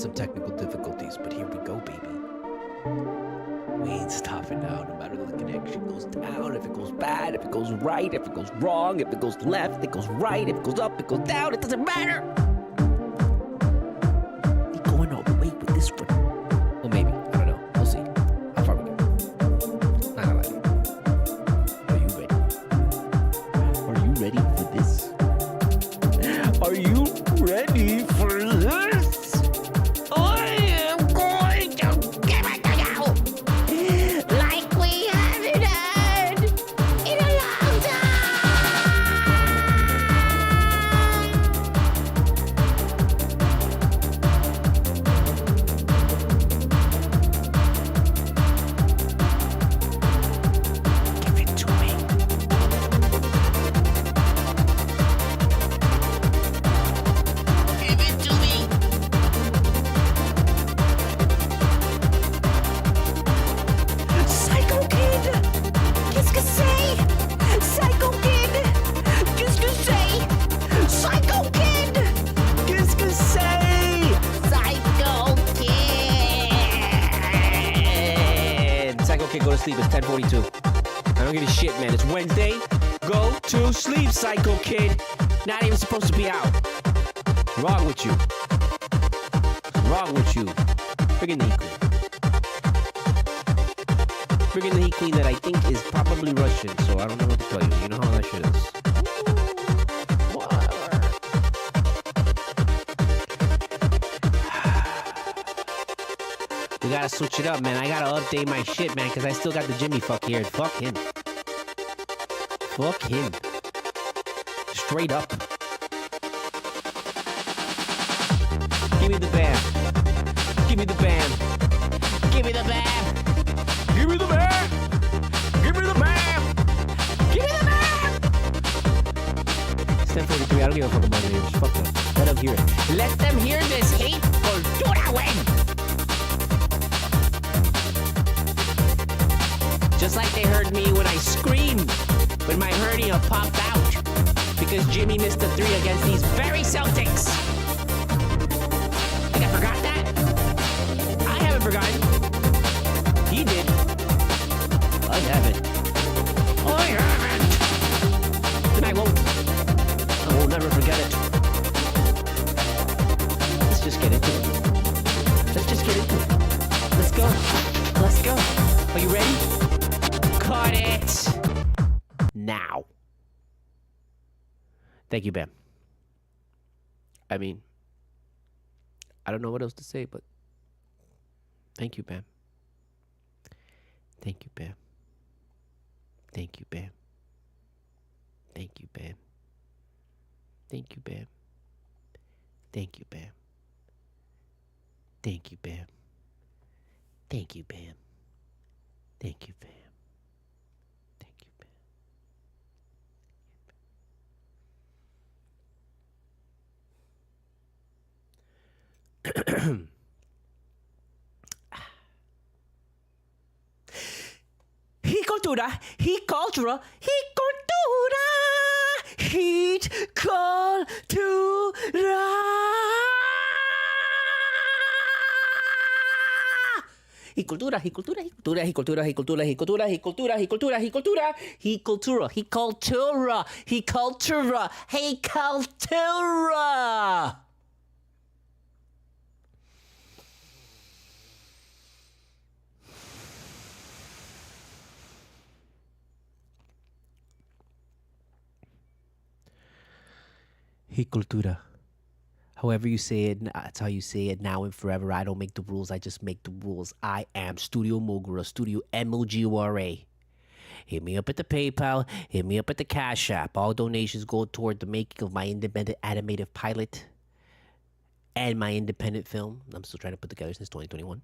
had some technical difficulties, but here we go, baby. We ain't stopping now, no matter the connection goes down, if it goes bad, if it goes right, if it goes wrong, if it goes left, if it goes right, if it goes up, it goes down, it doesn't matter. We going all the way with this one. Well, maybe. I don't know. We'll see. How far we go. Not gonna lie to you. Are you ready? Are you ready for this? Are you ready for this? I am going to give it to you like we haven't had in a long Give it to me. Give it to me. Psycho Kid, qu'est-ce que c'est? Psycho Kid, qu'est-ce que c'est? Psycho Kid, qu'est-ce que c'est? Psycho Kid. Psycho Kid, go to sleep. It's 10:42. I don't give a shit, man. It's Wednesday. Go to sleep, Psycho Kid. Not even supposed to be out. Wrong with you? Wrong with you? Bring in the heat queen. Bring in the heat queen that I think is probably Russian, so I don't know what to tell you. You know how that shit is. Whatever. We gotta switch it up, man. I gotta update my shit, man, because I still got the Jimmy fuck here. Fuck him. Fuck him. Straight up. Give me the bam. Give me the bam. Give me the bam. Give me the bam. Give me the bam. Give me the bam. It's 10:43. I don't give a fuck about it. Just fuck them. Let them hear it. Let them hear this hate Cultura win. Just like they heard me when I screamed when my hernia popped out because Jimmy missed a 3 against these very Celtics. Like I forgot that? I haven't forgotten. He did. I haven't. I haven't. And I won't. I will never forget it. Let's just get into it. Let's just get into it. Let's go. Let's go. Are you ready? Cut it. Now. Thank you, Bam. I mean, I don't know what else to say, but thank you, Bam. Thank you, Bam. Thank you, Bam. Thank you, Bam. Thank you, Bam. Thank you, Bam. Thank you, Bam. Thank you, Bam. Thank you, Bam. Thank you, Bam. Heat cultura, heat cultura, heat cultura, heat cultura. Heat cultura, heat cultura, heat cultura, heat cultura, heat cultura, heat cultura, heat cultura, heat cultura, heat cultura, heat cultura, heat cultura, heat cultura, heat cultura. Heat cultura. However you say it, that's how you say it now and forever. I don't make the rules, I just make the rules. I am Studio Mogura, Studio MOGURA. Hit me up at the PayPal, hit me up at the Cashapp. All donations go toward the making of my independent animated pilot and my independent film. I'm still trying to put together since 2021.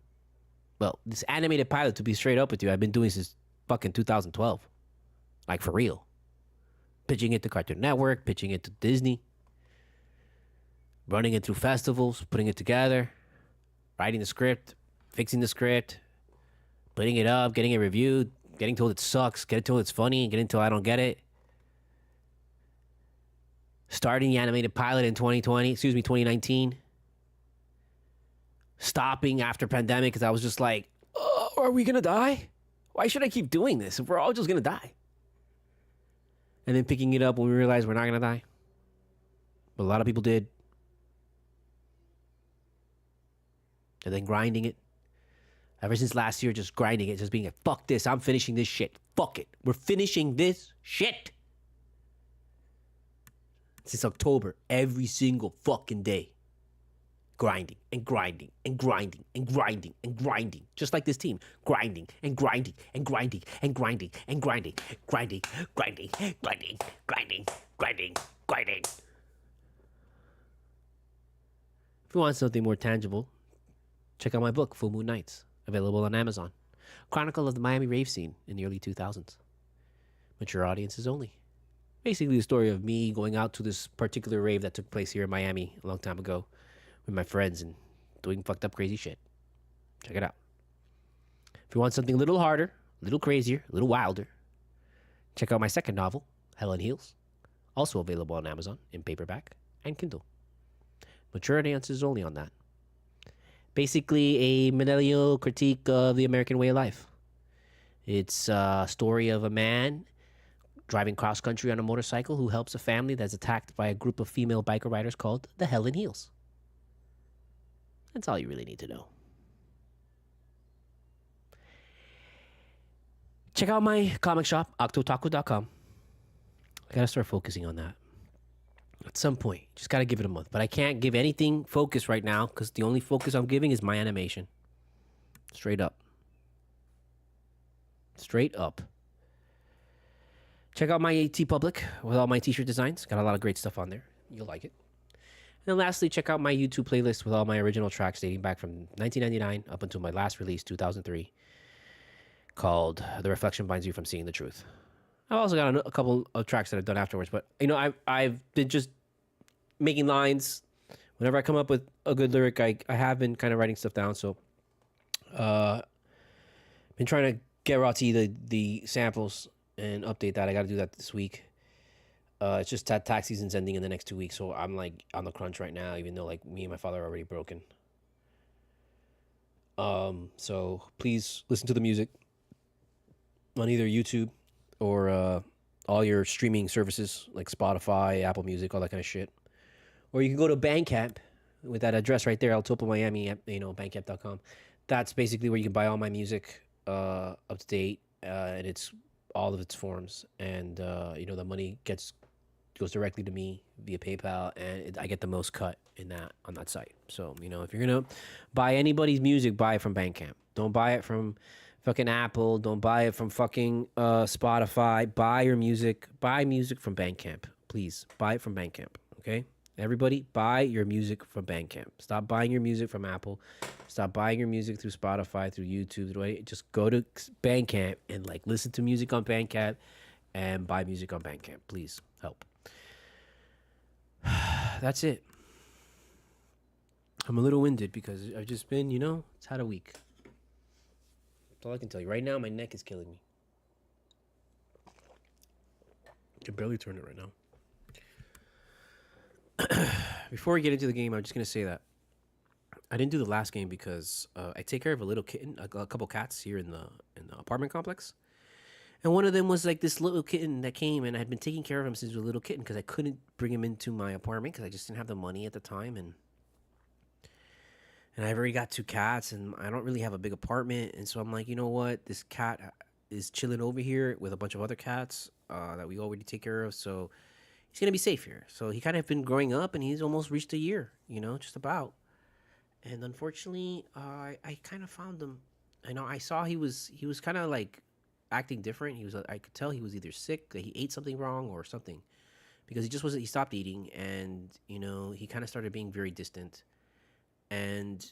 Well, this animated pilot, to be straight up with you, I've been doing since fucking 2012. Like, for real. Pitching it to Cartoon Network, pitching it to Disney. Running it through festivals, putting it together, writing the script, fixing the script, putting it up, getting it reviewed, getting told it sucks, getting told it's funny, getting told I don't get it. Starting the animated pilot in 2019. stopping after pandemic because I was just like, oh, are we gonna die? Why should I keep doing this if we're all just gonna die? And then picking it up when we realized we're not gonna die. But a lot of people did. And then grinding it. Ever since last year, just grinding it, just being like, fuck this, I'm finishing this shit. Fuck it. We're finishing this shit. Since October, every single fucking day. Grinding and grinding and grinding and grinding and grinding. Just like this team. Grinding and grinding and grinding and grinding and grinding. Grinding, grinding, grinding, grinding, grinding, grinding. If you want something more tangible, check out my book, Full Moon Nights, available on Amazon. Chronicle of the Miami rave scene in the early 2000s. Mature audiences only. Basically the story of me going out to this particular rave that took place here in Miami a long time ago with my friends and doing fucked up crazy shit. Check it out. If you want something a little harder, a little crazier, a little wilder, check out my second novel, Hell and Heels, also available on Amazon in paperback and Kindle. Mature audiences only on that. Basically a millennial critique of the American way of life. It's a story of a man driving cross country on a motorcycle who helps a family that's attacked by a group of female biker riders called the Hell and Heels. That's all you really need to know. Check out my comic shop, OCTOTAKU.com. I gotta start focusing on that. At some point, just gotta give it a month. But I can't give anything focus right now because the only focus I'm giving is my animation. Straight up. Straight up. Check out my TeePublic with all my t-shirt designs. Got a lot of great stuff on there. You'll like it. And then lastly, check out my YouTube playlist with all my original tracks dating back from 1999 up until my last release, 2003, called The Reflection Binds You from Seeing the Truth. I've also got a couple of tracks that I've done afterwards, but you know, I've been just making lines. Whenever I come up with a good lyric, I have been kind of writing stuff down. So, been trying to get Raw T the samples and update that. I got to do that this week. It's just tax season's ending in the next 2 weeks, so I'm like on the crunch right now, even though like me and my father are already broken. So please listen to the music on either YouTube or all your streaming services like Spotify, Apple Music, all that kind of shit. Or you can go to Bandcamp with that address right there, El Topo Miami, Bandcamp.com. That's basically where you can buy all my music up to date, and it's all of its forms. And the money goes directly to me via PayPal, and I get the most cut on that site. So, if you're gonna buy anybody's music, buy it from Bandcamp. Don't buy it from fucking Apple. Don't buy it from fucking Spotify. Buy music from Bandcamp. Please, buy it from Bandcamp, okay? Everybody, buy your music from Bandcamp. Stop buying your music from Apple. Stop buying your music through Spotify, through YouTube. Just go to Bandcamp and listen to music on Bandcamp and buy music on Bandcamp. Please help. That's it. I'm a little winded because I've just been, it's had a week. That's all I can tell you. Right now, my neck is killing me. I can barely turn it right now. Before we get into the game, I'm just going to say that I didn't do the last game because I take care of a little kitten, a couple cats here in the apartment complex. And one of them was like this little kitten that came, and I had been taking care of him since he was a little kitten because I couldn't bring him into my apartment because I just didn't have the money at the time. And I've already got 2 cats, and I don't really have a big apartment. And so I'm like, you know what? This cat is chilling over here with a bunch of other cats that we already take care of. So he's going to be safe here. So he kind of been growing up, and he's almost reached a year, just about. And unfortunately, I kind of found him. I saw he was kind of like acting different. I could tell he was either sick, that he ate something wrong or something, because he stopped eating, and he kind of started being very distant, and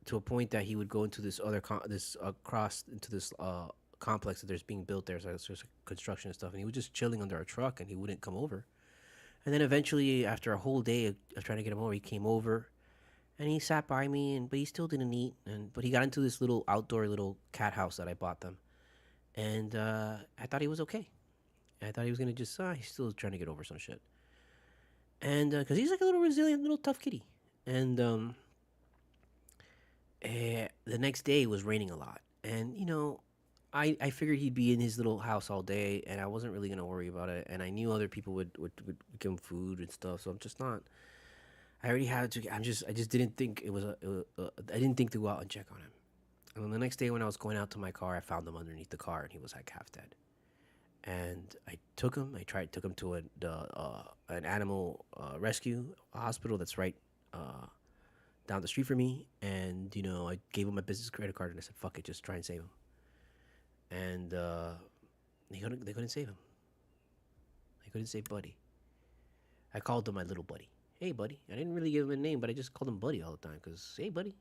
to a point that he would go into this other complex that there's being built there. So there's construction and stuff, and he was just chilling under our truck, and he wouldn't come over. And then eventually, after a whole day of trying to get him over, he came over, and he sat by me, but he still didn't eat. But he got into this little outdoor little cat house that I bought them. And I thought he was okay. I thought he was going to just, he's still trying to get over some shit. And because he's like a little resilient, little tough kitty. And The next day it was raining a lot, and I figured he'd be in his little house all day, and I wasn't really gonna worry about it. And I knew other people would give him food and stuff, so I'm just not. I already had to. I just didn't think it was I didn't think to go out and check on him. And then the next day when I was going out to my car, I found him underneath the car, and he was like half dead. And I took him. Took him to an animal rescue hospital that's right down the street from me. And I gave him my business credit card, and I said, "Fuck it, just try and save him." And they couldn't save him. They couldn't save Buddy. I called him my little buddy. Hey, buddy. I didn't really give him a name, but I just called him Buddy all the time. Cause hey, buddy,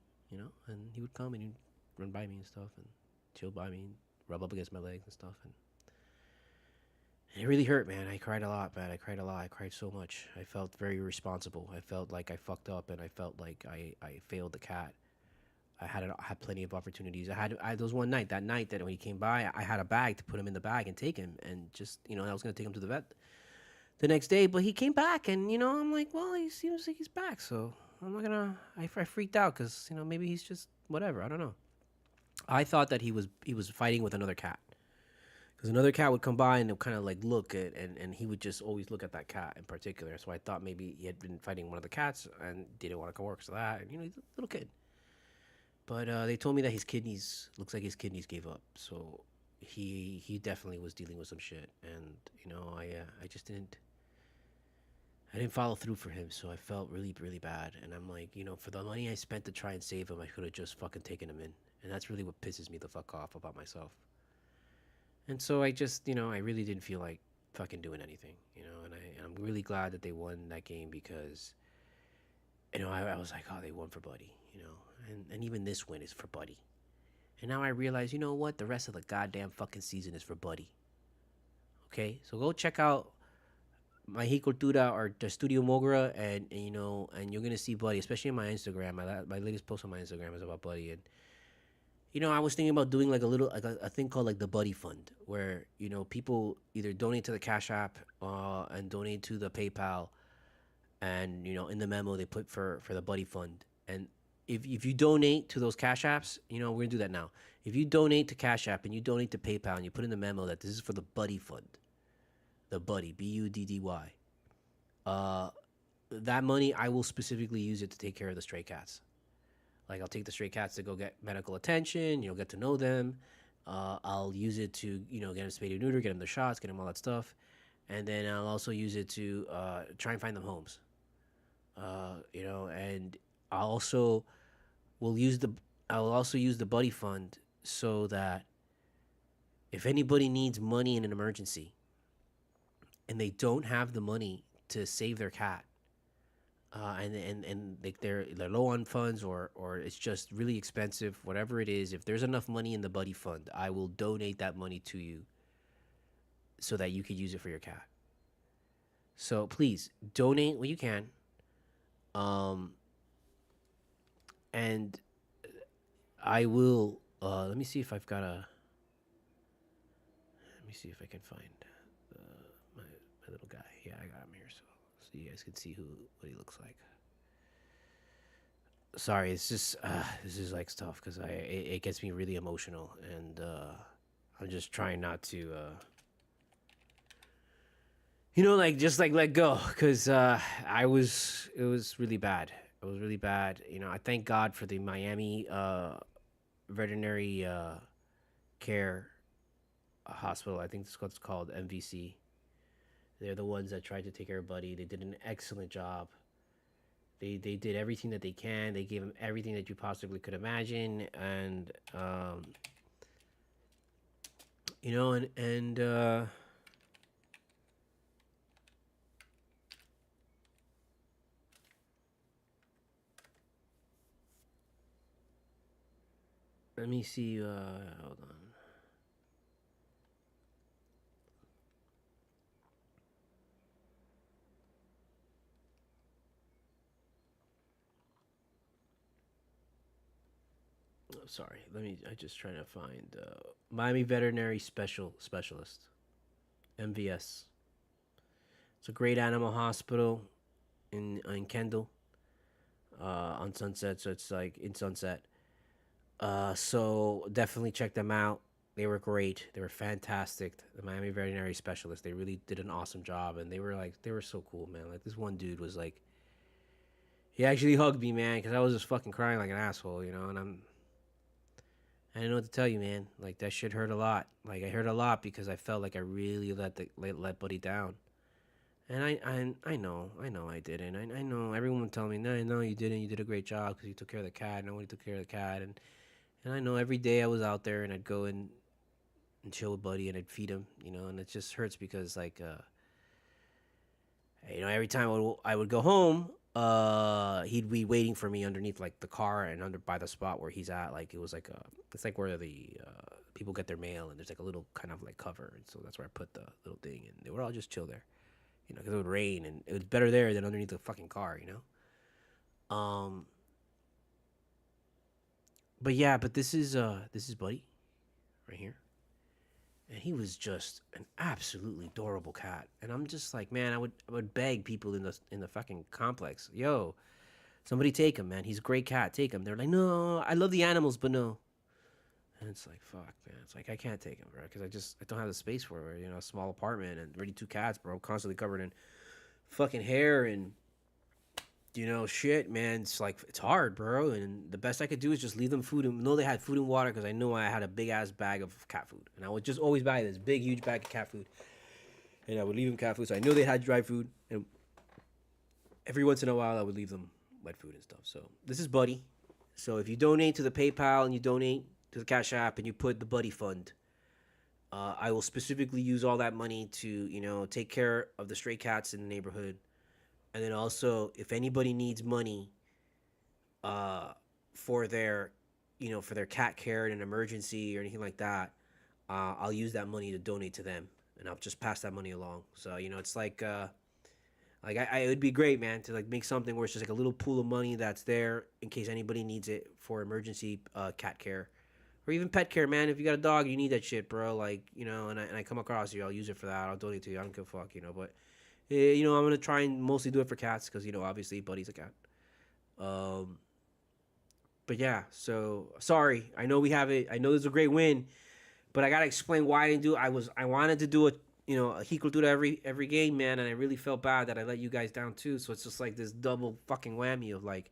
And he would come and he'd run by me and stuff, and chill by me, and rub up against my legs and stuff, and it really hurt, man. I cried a lot, man. I cried a lot. I cried so much. I felt very responsible. I felt like I fucked up, and I felt like I failed the cat. I had plenty of opportunities. There was one night, that night that when he came by, I had a bag to put him in the bag and take him, and just I was gonna take him to the vet the next day, but he came back, and I'm like, well, he seems like he's back, so I'm not gonna. I freaked out because maybe he's just whatever. I don't know. I thought that he was fighting with another cat, because another cat would come by and kind of like look at, and he would just always look at that cat in particular. So I thought maybe he had been fighting one of the cats and didn't want to come work. So that, he's a little kid. But they told me that his kidneys, looks like his kidneys gave up. So he definitely was dealing with some shit. And I just I didn't follow through for him. So I felt really, really bad. And I'm like, for the money I spent to try and save him, I could have just fucking taken him in. And that's really what pisses me the fuck off about myself. And so I just, I really didn't feel like fucking doing anything, and I'm really glad that they won that game, because, I was like, oh, they won for Buddy, and even this win is for Buddy. And now I realize, you know what? The rest of the goddamn fucking season is for Buddy. Okay? So go check out my Cultura or the Studio Mogura, and you're going to see Buddy, especially on my Instagram. My latest post on my Instagram is about Buddy, and I was thinking about doing like a thing called like the Buddy Fund, where people either donate to the Cash App and donate to the PayPal, and in the memo they put for the Buddy Fund. And if you donate to those Cash Apps, we're gonna do that now. If you donate to Cash App and you donate to PayPal and you put in the memo that this is for the Buddy Fund, the Buddy BUDDY, that money I will specifically use it to take care of the stray cats. Like, I'll take the stray cats to go get medical attention, get to know them. I'll use it to, get them spayed and neutered, get them their shots, get them all that stuff. And then I'll also use it to try and find them homes. And I'll also I'll also use the Buddy Fund so that if anybody needs money in an emergency and they don't have the money to save their cat, and they're low on funds, or it's just really expensive, whatever it is, if there's enough money in the Buddy Fund, I will donate that money to you so that you could use it for your cat. So please donate what you can, and I will. Let me see if I've got a. Let me see if I can find my little guy. Yeah, I got him here, so you guys can see what he looks like. Sorry, it's just this is like tough because it gets me really emotional, and I'm just trying not to like just like let go, because it was really bad. It was really bad. I thank God for the Miami veterinary care hospital. I think this is what's called MVC. They're the ones that tried to take care of Buddy. They did an excellent job. They did everything that they can. They gave him everything that you possibly could imagine, and let me see. Hold on. Oh, sorry. I just trying to find Miami Veterinary Specialist, MVS. It's a great animal hospital in Kendall, on Sunset. So it's like in Sunset. So definitely check them out. They were great. They were fantastic. The Miami veterinary specialists. They really did an awesome job, and they were so cool, man. Like this one dude was like, he actually hugged me, man, because I was just fucking crying like an asshole, you know. And I didn't know what to tell you, man. Like that shit hurt a lot. Like I hurt a lot because I felt like I really let Buddy down. And I know I didn't. I know everyone would tell me, no, you didn't. You did a great job because you took care of the cat. Nobody took care of the cat, and I know every day I was out there and I'd go and chill with Buddy and I'd feed him, you know. And it just hurts because like you know, every time I would go home, he'd be waiting for me underneath like the car and under by the spot where he's at. Like it was like it's like where the people get their mail and there's like a little kind of like cover, and so that's where I put the little thing, and they would all just chill there, you know, because it would rain and it was better there than underneath the fucking car, you know. But yeah, but this is Buddy right here. And he was just an absolutely adorable cat. And I'm just like, man, I would beg people in the fucking complex, yo, somebody take him, man. He's a great cat. Take him. They're like, no, I love the animals, but no. And it's like, fuck, man. It's like I can't take him, bro, because I don't have the space for it. You know, a small apartment and already two cats, bro, constantly covered in fucking hair and you know, shit, man. It's like it's hard, bro. And the best I could do is just leave them food and know they had food and water because I know I had a big ass bag of cat food, and I would just always buy this big, huge bag of cat food, and I would leave them cat food. So I know they had dry food, and every once in a while I would leave them wet food and stuff. So this is Buddy. So if you donate to the PayPal and you donate to the Cashapp and you put the Buddy Fund, I will specifically use all that money to take care of the stray cats in the neighborhood. And then also, if anybody needs money for their, for their cat care in an emergency or anything like that, I'll use that money to donate to them, and I'll just pass that money along. So it's like it would be great, man, to like make something where it's just like a little pool of money that's there in case anybody needs it for emergency cat care, or even pet care, man. If you got a dog, you need that shit, bro. Like and I come across you, I'll use it for that. I'll donate to you. I don't give a fuck, but. I'm gonna try and mostly do it for cats because obviously Buddy's a cat. Um, but yeah, so sorry. I know we have it. I know this is a great win, but I gotta explain why I didn't do it. I wanted to do a Cultura every game, man, and I really felt bad that I let you guys down too. So it's just like this double fucking whammy of like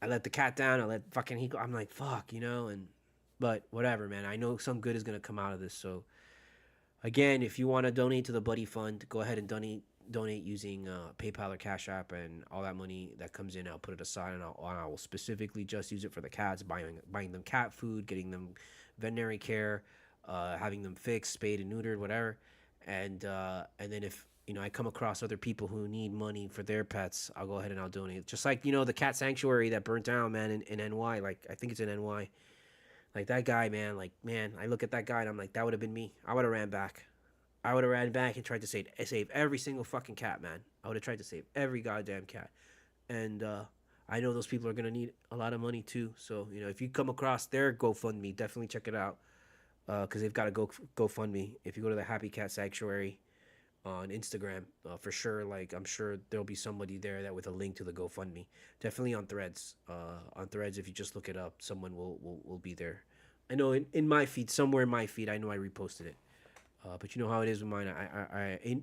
I let the cat down, I let fucking Hiko. I'm like fuck, and but whatever, man. I know some good is gonna come out of this. So again, if you want to donate to the Buddy Fund, go ahead and donate using PayPal or Cash App, and all that money that comes in, I'll put it aside, and I will specifically just use it for the cats, buying them cat food, getting them veterinary care, having them fixed, spayed and neutered, whatever. And then if I come across other people who need money for their pets, I'll go ahead and I'll donate. Just like the cat sanctuary that burnt down, man, in NY. Like I think it's in NY. Like that guy, man. Like man, I look at that guy and I'm like, that would have been me. I would have ran back. I would have ran back and tried to save every single fucking cat, man. I would have tried to save every goddamn cat. And I know those people are gonna need a lot of money too. So if you come across their GoFundMe, definitely check it out because they've got a GoFundMe. If you go to the Happy Cat Sanctuary on Instagram, for sure, like I'm sure there'll be somebody there that with a link to the GoFundMe. Definitely on Threads. On Threads, if you just look it up, someone will be there. I know in my feed, somewhere in my feed, I know I reposted it. But you know how it is with mine.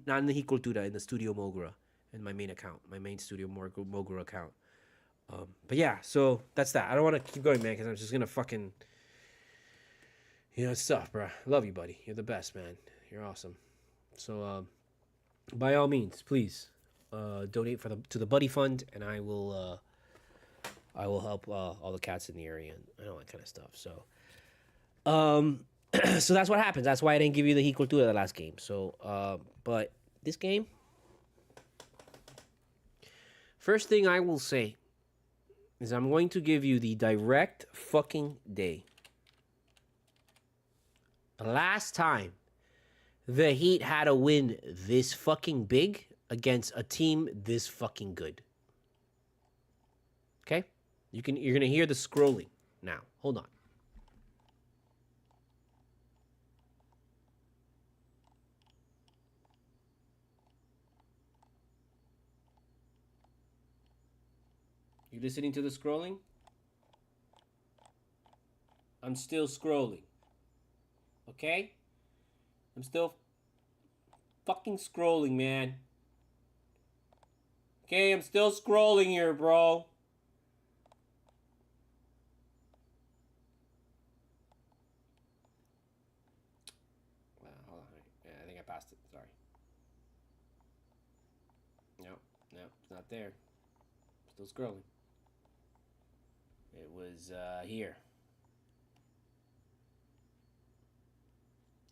Not in the Cultura, in the Studio Mogura, in my main account, my main Studio Mogura account. But yeah, so that's that. I don't want to keep going, man, because I'm just gonna fucking, it's tough, bro. Love you, buddy. You're the best, man. You're awesome. So, by all means, please donate to the Buddy Fund, and I will help all the cats in the area and all that kind of stuff. So, so that's what happens. That's why I didn't give you the Cultura the last game. So, but this game, first thing I will say is I'm going to give you the direct fucking day. Last time the Heat had a win this fucking big against a team this fucking good. Okay? You're going to hear the scrolling now. Hold on. You listening to the scrolling? I'm still scrolling. Okay? I'm still fucking scrolling, man. Okay, I'm still scrolling here, bro. Hold on. Yeah, I think I passed it. Sorry. Nope, it's not there. Still scrolling. It was here.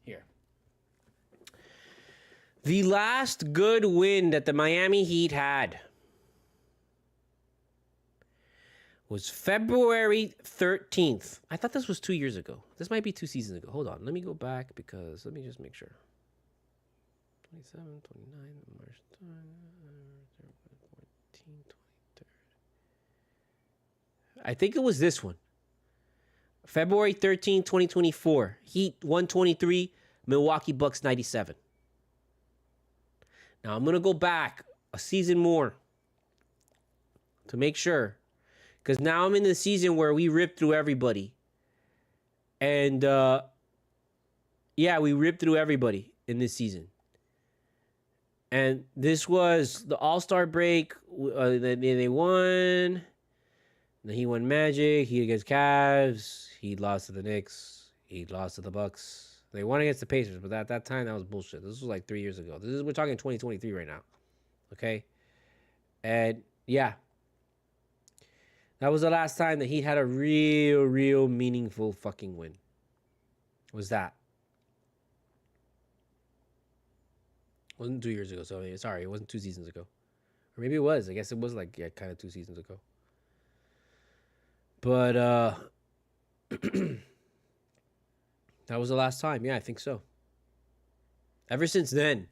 Here. The last good win that the Miami Heat had was February 13th. I thought this was 2 years ago. This might be 2 seasons ago. Hold on. Let me go back because let me just make sure. 27, 29, March 14, 23rd. I think it was this one. February 13, 2024. Heat 123, Milwaukee Bucks 97. Now I'm going to go back a season more to make sure. Because now I'm in the season where we ripped through everybody. And, yeah, we ripped through everybody in this season. And this was the All-Star break. They won. Then he won Magic. He against Cavs. He lost to the Knicks. He lost to the Bucks. They won against the Pacers, but at that time, that was bullshit. This was like 3 years ago. We're talking 2023 right now. Okay? And, yeah. That was the last time that he had a real meaningful fucking win. Was that. It wasn't 2 years ago, so sorry, it wasn't 2 seasons ago. Or maybe it was. I guess it was like, yeah, kind of 2 seasons ago. But, that was the last time. Yeah, I think so. Ever since then,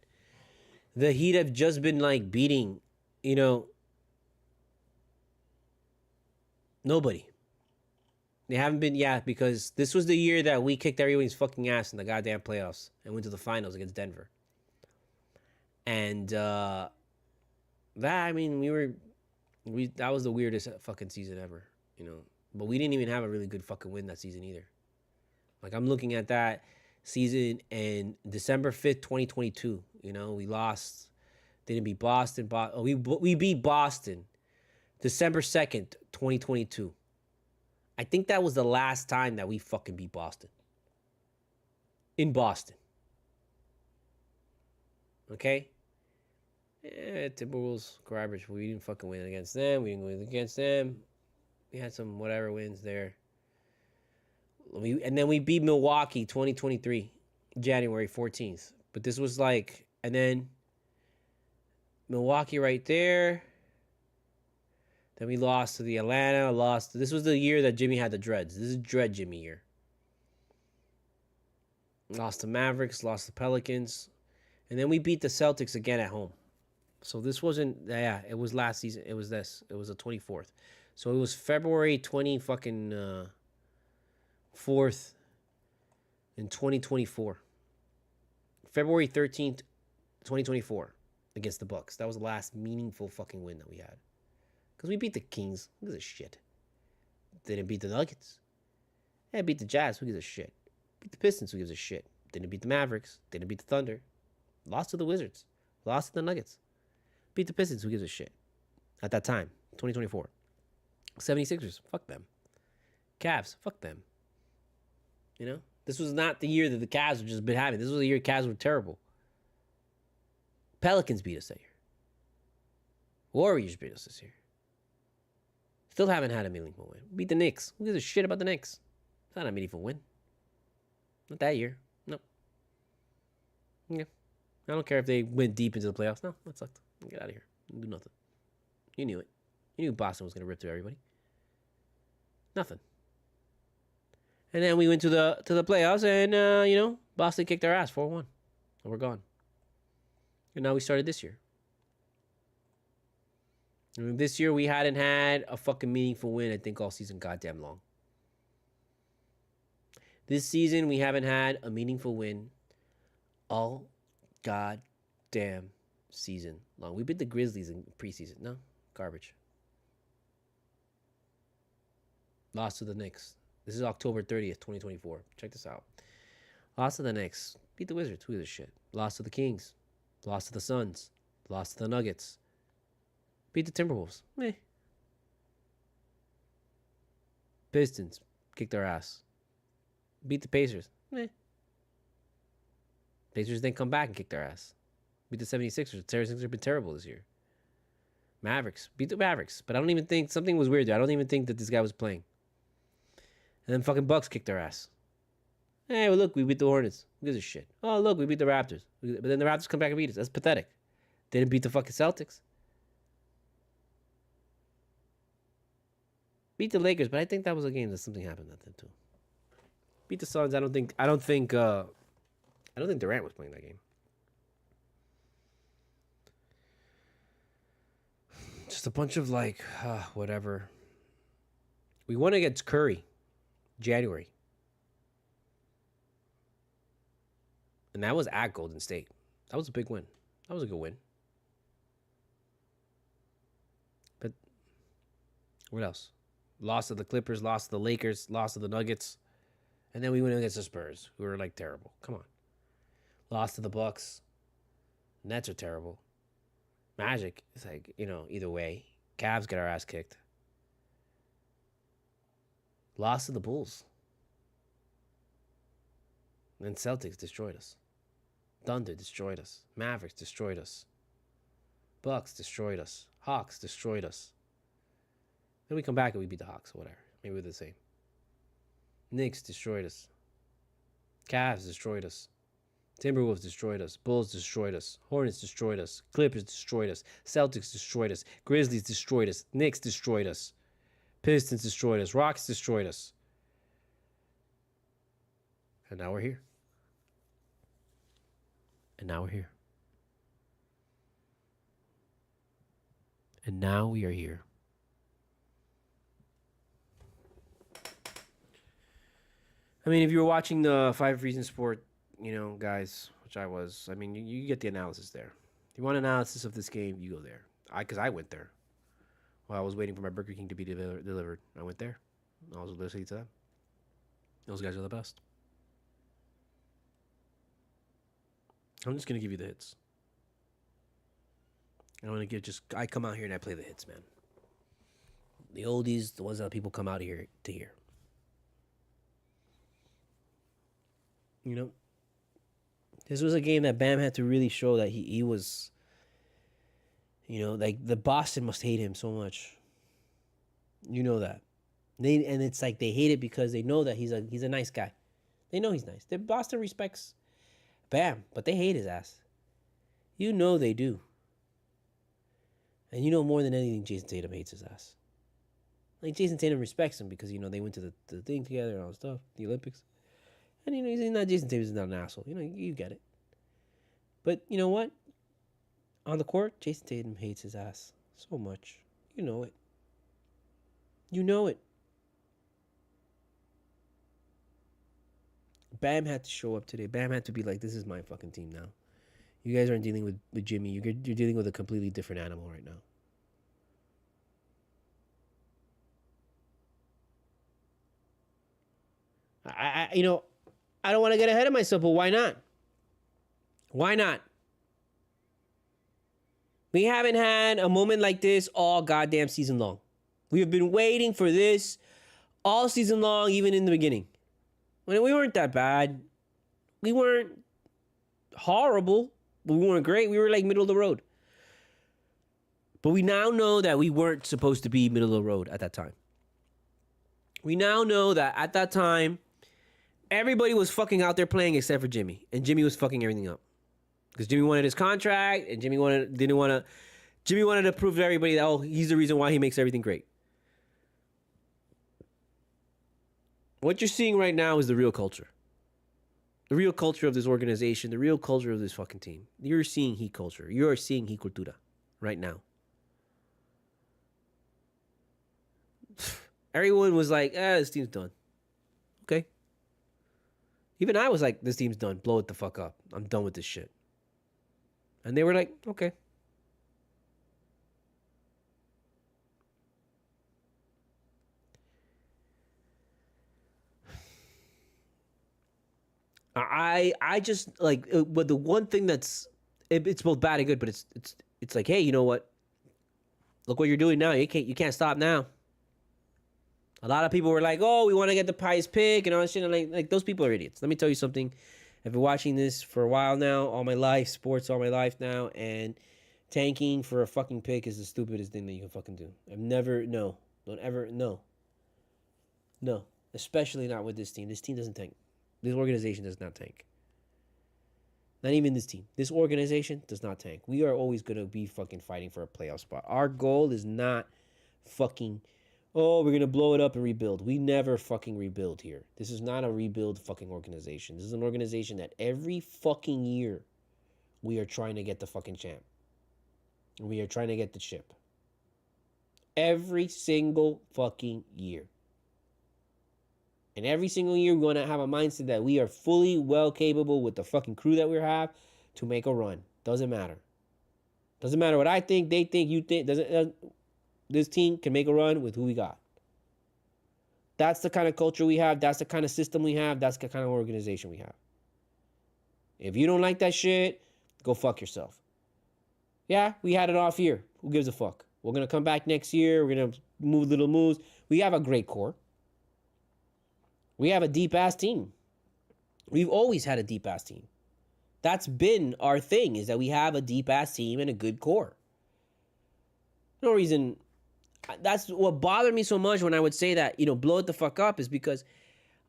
the Heat have just been like beating, nobody. They haven't been, because this was the year that we kicked everybody's fucking ass in the goddamn playoffs and went to the finals against Denver. And that was the weirdest fucking season ever, But we didn't even have a really good fucking win that season either. Like, I'm looking at that season in December 5th, 2022. We lost. Didn't beat Boston. We beat Boston December 2nd, 2022. I think that was the last time that we fucking beat Boston. In Boston. Okay? Yeah, Timberwolves, garbage. We didn't fucking win against them. We didn't win against them. We had some whatever wins there. And then we beat Milwaukee 2023, January 14th. But this was like, and then Milwaukee right there. Then we lost to the Atlanta, this was the year that Jimmy had the dreads. This is Dread Jimmy year. Lost to Mavericks, lost to Pelicans. And then we beat the Celtics again at home. So this wasn't, it was last season. It was this. It was the 24th. So it was February 20 fucking 4th in 2024. February 13th, 2024 against the Bucks. That was the last meaningful fucking win that we had. Because we beat the Kings. Who gives a shit? Didn't beat the Nuggets. Yeah, beat the Jazz. Who gives a shit? Beat the Pistons. Who gives a shit? Didn't beat the Mavericks. Didn't beat the Thunder. Lost to the Wizards. Lost to the Nuggets. Beat the Pistons. Who gives a shit? At that time, 2024. 76ers. Fuck them. Cavs. Fuck them. This was not the year that the Cavs have just been having. This was the year Cavs were terrible. Pelicans beat us that year. Warriors beat us this year. Still haven't had a meaningful win. Beat the Knicks. Who gives a shit about the Knicks? It's not a meaningful win. Not that year. No. Yeah. I don't care if they went deep into the playoffs. No, that sucked. Get out of here. Do nothing. You knew it. You knew Boston was going to rip through everybody. Nothing. And then we went to the playoffs, and Boston kicked our ass 4-1, and we're gone. And now we started this year. And this year we hadn't had a fucking meaningful win, I think, all season goddamn long. This season we haven't had a meaningful win all goddamn season long. We beat the Grizzlies in preseason. No, garbage. Lost to the Knicks. This is October 30th, 2024. Check this out. Lost to the Knicks. Beat the Wizards. Who gives a shit? Lost to the Kings. Lost to the Suns. Lost to the Nuggets. Beat the Timberwolves. Meh. Pistons. Kicked their ass. Beat the Pacers. Meh. Pacers then come back and kick their ass. Beat the 76ers. The 76ers have been terrible this year. Mavericks. Beat the Mavericks. But I don't even think... Something was weird there. I don't even think that this guy was playing. And then fucking Bucks kicked their ass. Hey, well, look, we beat the Hornets. Who gives a shit? Oh, look, we beat the Raptors. But then the Raptors come back and beat us. That's pathetic. They didn't beat the fucking Celtics. Beat the Lakers, but I think that was a game that something happened at that too. Beat the Suns. I don't think Durant was playing that game. Just a bunch of like whatever. We won against Curry, January, and that was at Golden State. That was a big win. That was a good win. But what else? Lost to the Clippers, lost to the Lakers, lost to the Nuggets. And then we went against the Spurs, who were like terrible. Come on. Lost to the Bucks. Nets are terrible. Magic, it's like, either way. Cavs get our ass kicked. Lost to the Bulls. And Celtics destroyed us. Thunder destroyed us. Mavericks destroyed us. Bucks destroyed us. Hawks destroyed us. Then we come back and we beat the Hawks or whatever. Maybe we're the same. Knicks destroyed us. Cavs destroyed us. Timberwolves destroyed us. Bulls destroyed us. Hornets destroyed us. Clippers destroyed us. Celtics destroyed us. Grizzlies destroyed us. Knicks destroyed us. Pistons destroyed us. Rockets destroyed us. And now we're here. And now we're here. And now we are here. I mean, if you were watching the 5 Reasons Sport, guys, which I was, I mean, you get the analysis there. If you want analysis of this game, you go there. Because I went there. While I was waiting for my Burger King to be delivered, I went there. I was listening to them. Those guys are the best. I'm just going to give you the hits. I come out here and I play the hits, man. The oldies, the ones that people come out here to hear. This was a game that Bam had to really show that he was, like the Boston must hate him so much. You know that. And it's like they hate it because they know that he's a nice guy. They know he's nice. Boston respects Bam, but they hate his ass. They do. And more than anything, Jason Tatum hates his ass. Like Jason Tatum respects him because they went to the thing together and all that stuff, the Olympics. And, he's not Jason Tatum is not an asshole. You get it. But you know what? On the court, Jason Tatum hates his ass so much. You know it. You know it. Bam had to show up today. Bam had to be like, this is my fucking team now. You guys aren't dealing with Jimmy. You're dealing with a completely different animal right now. I don't want to get ahead of myself, but why not? Why not? We haven't had a moment like this all goddamn season long. We have been waiting for this all season long, even in the beginning. When we weren't that bad. We weren't horrible. We weren't great. We were like middle of the road. But we now know that we weren't supposed to be middle of the road at that time. We now know that at that time, everybody was fucking out there playing except for Jimmy. And Jimmy was fucking everything up. Because Jimmy wanted his contract, and Jimmy wanted to prove to everybody that, he's the reason why he makes everything great. What you're seeing right now is the real culture. The real culture of this organization, the real culture of this fucking team. You're seeing Heat culture. You're seeing Heat Cultura right now. Everyone was like, this team's done. Okay. Even I was like, this team's done. Blow it the fuck up. I'm done with this shit. And they were like, okay. I just like, but the one thing that's it's both bad and good, but it's like, hey, you know what? Look what you're doing now. You can't stop now. A lot of people were like, oh, we want to get the prize pick and all that shit. And like those people are idiots. Let me tell you something. I've been watching this for a while now, all my life, sports all my life now, and tanking for a fucking pick is the stupidest thing that you can fucking do. Don't ever, no. Especially not with this team. This team doesn't tank. This organization does not tank. Not even this team. This organization does not tank. We are always going to be fucking fighting for a playoff spot. Our goal is not fucking, oh, we're going to blow it up and rebuild. We never fucking rebuild here. This is not a rebuild fucking organization. This is an organization that every fucking year we are trying to get the fucking champ. We are trying to get the chip. Every single fucking year. And every single year, we're going to have a mindset that we are fully well capable with the fucking crew that we have to make a run. Doesn't matter. Doesn't matter what I think, they think, you think. This team can make a run with who we got. That's the kind of culture we have. That's the kind of system we have. That's the kind of organization we have. If you don't like that shit, go fuck yourself. Yeah, we had an off year. Who gives a fuck? We're going to come back next year. We're going to move little moves. We have a great core. We have a deep-ass team. We've always had a deep-ass team. That's been our thing, is that we have a deep-ass team and a good core. No reason. That's what bothered me so much when I would say that, blow it the fuck up, is because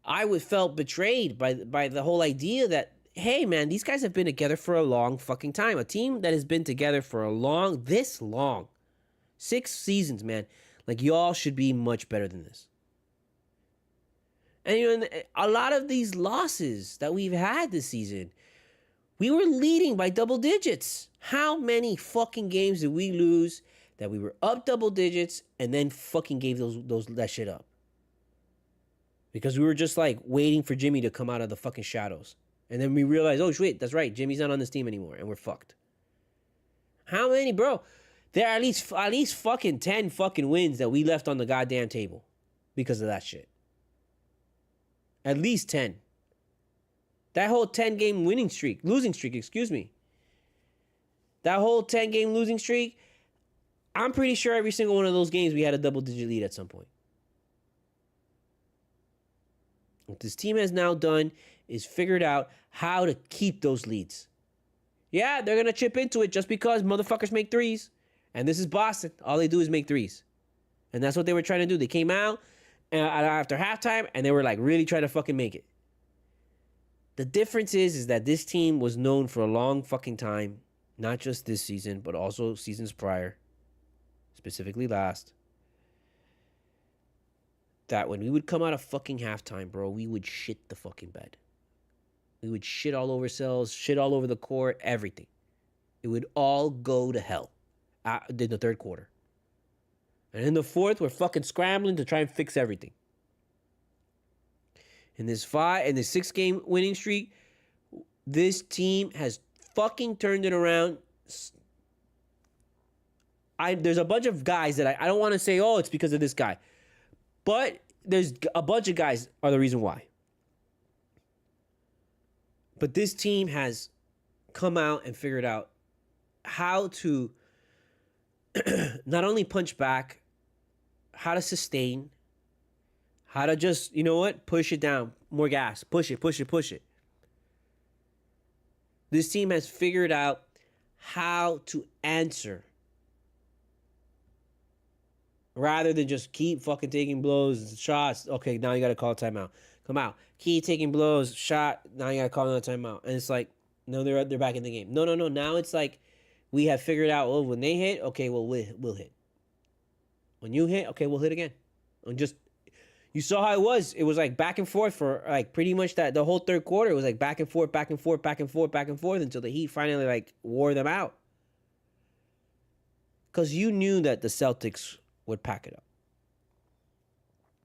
I felt betrayed by the whole idea that, hey, man, these guys have been together for a long fucking time. A team that has been together for this long. 6 seasons, man. Like, y'all should be much better than this. And a lot of these losses that we've had this season, we were leading by double digits. How many fucking games did we lose that we were up double digits and then fucking gave that shit up? Because we were just like waiting for Jimmy to come out of the fucking shadows. And then we realized, oh shit, that's right, Jimmy's not on this team anymore, and we're fucked. How many, bro? There are at least fucking 10 fucking wins that we left on the goddamn table because of that shit. At least 10. That whole 10-game losing streak, That whole 10-game losing streak, I'm pretty sure every single one of those games we had a double-digit lead at some point. What this team has now done is figured out how to keep those leads. Yeah, they're going to chip into it just because motherfuckers make threes. And this is Boston. All they do is make threes. And that's what they were trying to do. They came out after halftime, and they were like really trying to fucking make it. The difference is that this team was known for a long fucking time, not just this season, but also seasons prior, specifically last, that when we would come out of fucking halftime, bro, we would shit the fucking bed. We would shit all over ourselves, shit all over the court, everything. It would all go to hell in the third quarter. And in the fourth, we're fucking scrambling to try and fix everything. In this 6-game winning streak, this team has fucking turned it around. There's a bunch of guys that I don't want to say, oh, it's because of this guy. But there's a bunch of guys are the reason why. But this team has come out and figured out how to not only punch back, how to sustain, how to just, push it down, more gas, push it. This team has figured out how to answer rather than just keep fucking taking blows and shots. Okay, now you got to call a timeout. Come out. Keep taking blows, shot, now you got to call another timeout. And it's like, no, they're back in the game. No. Now it's like we have figured out, well, when they hit, okay, well, we'll hit. When you hit, okay, we'll hit again. And just, you saw how it was. It was like back and forth for like pretty much the whole third quarter. It was like back and forth until the Heat finally like wore them out. Because you knew that the Celtics would pack it up.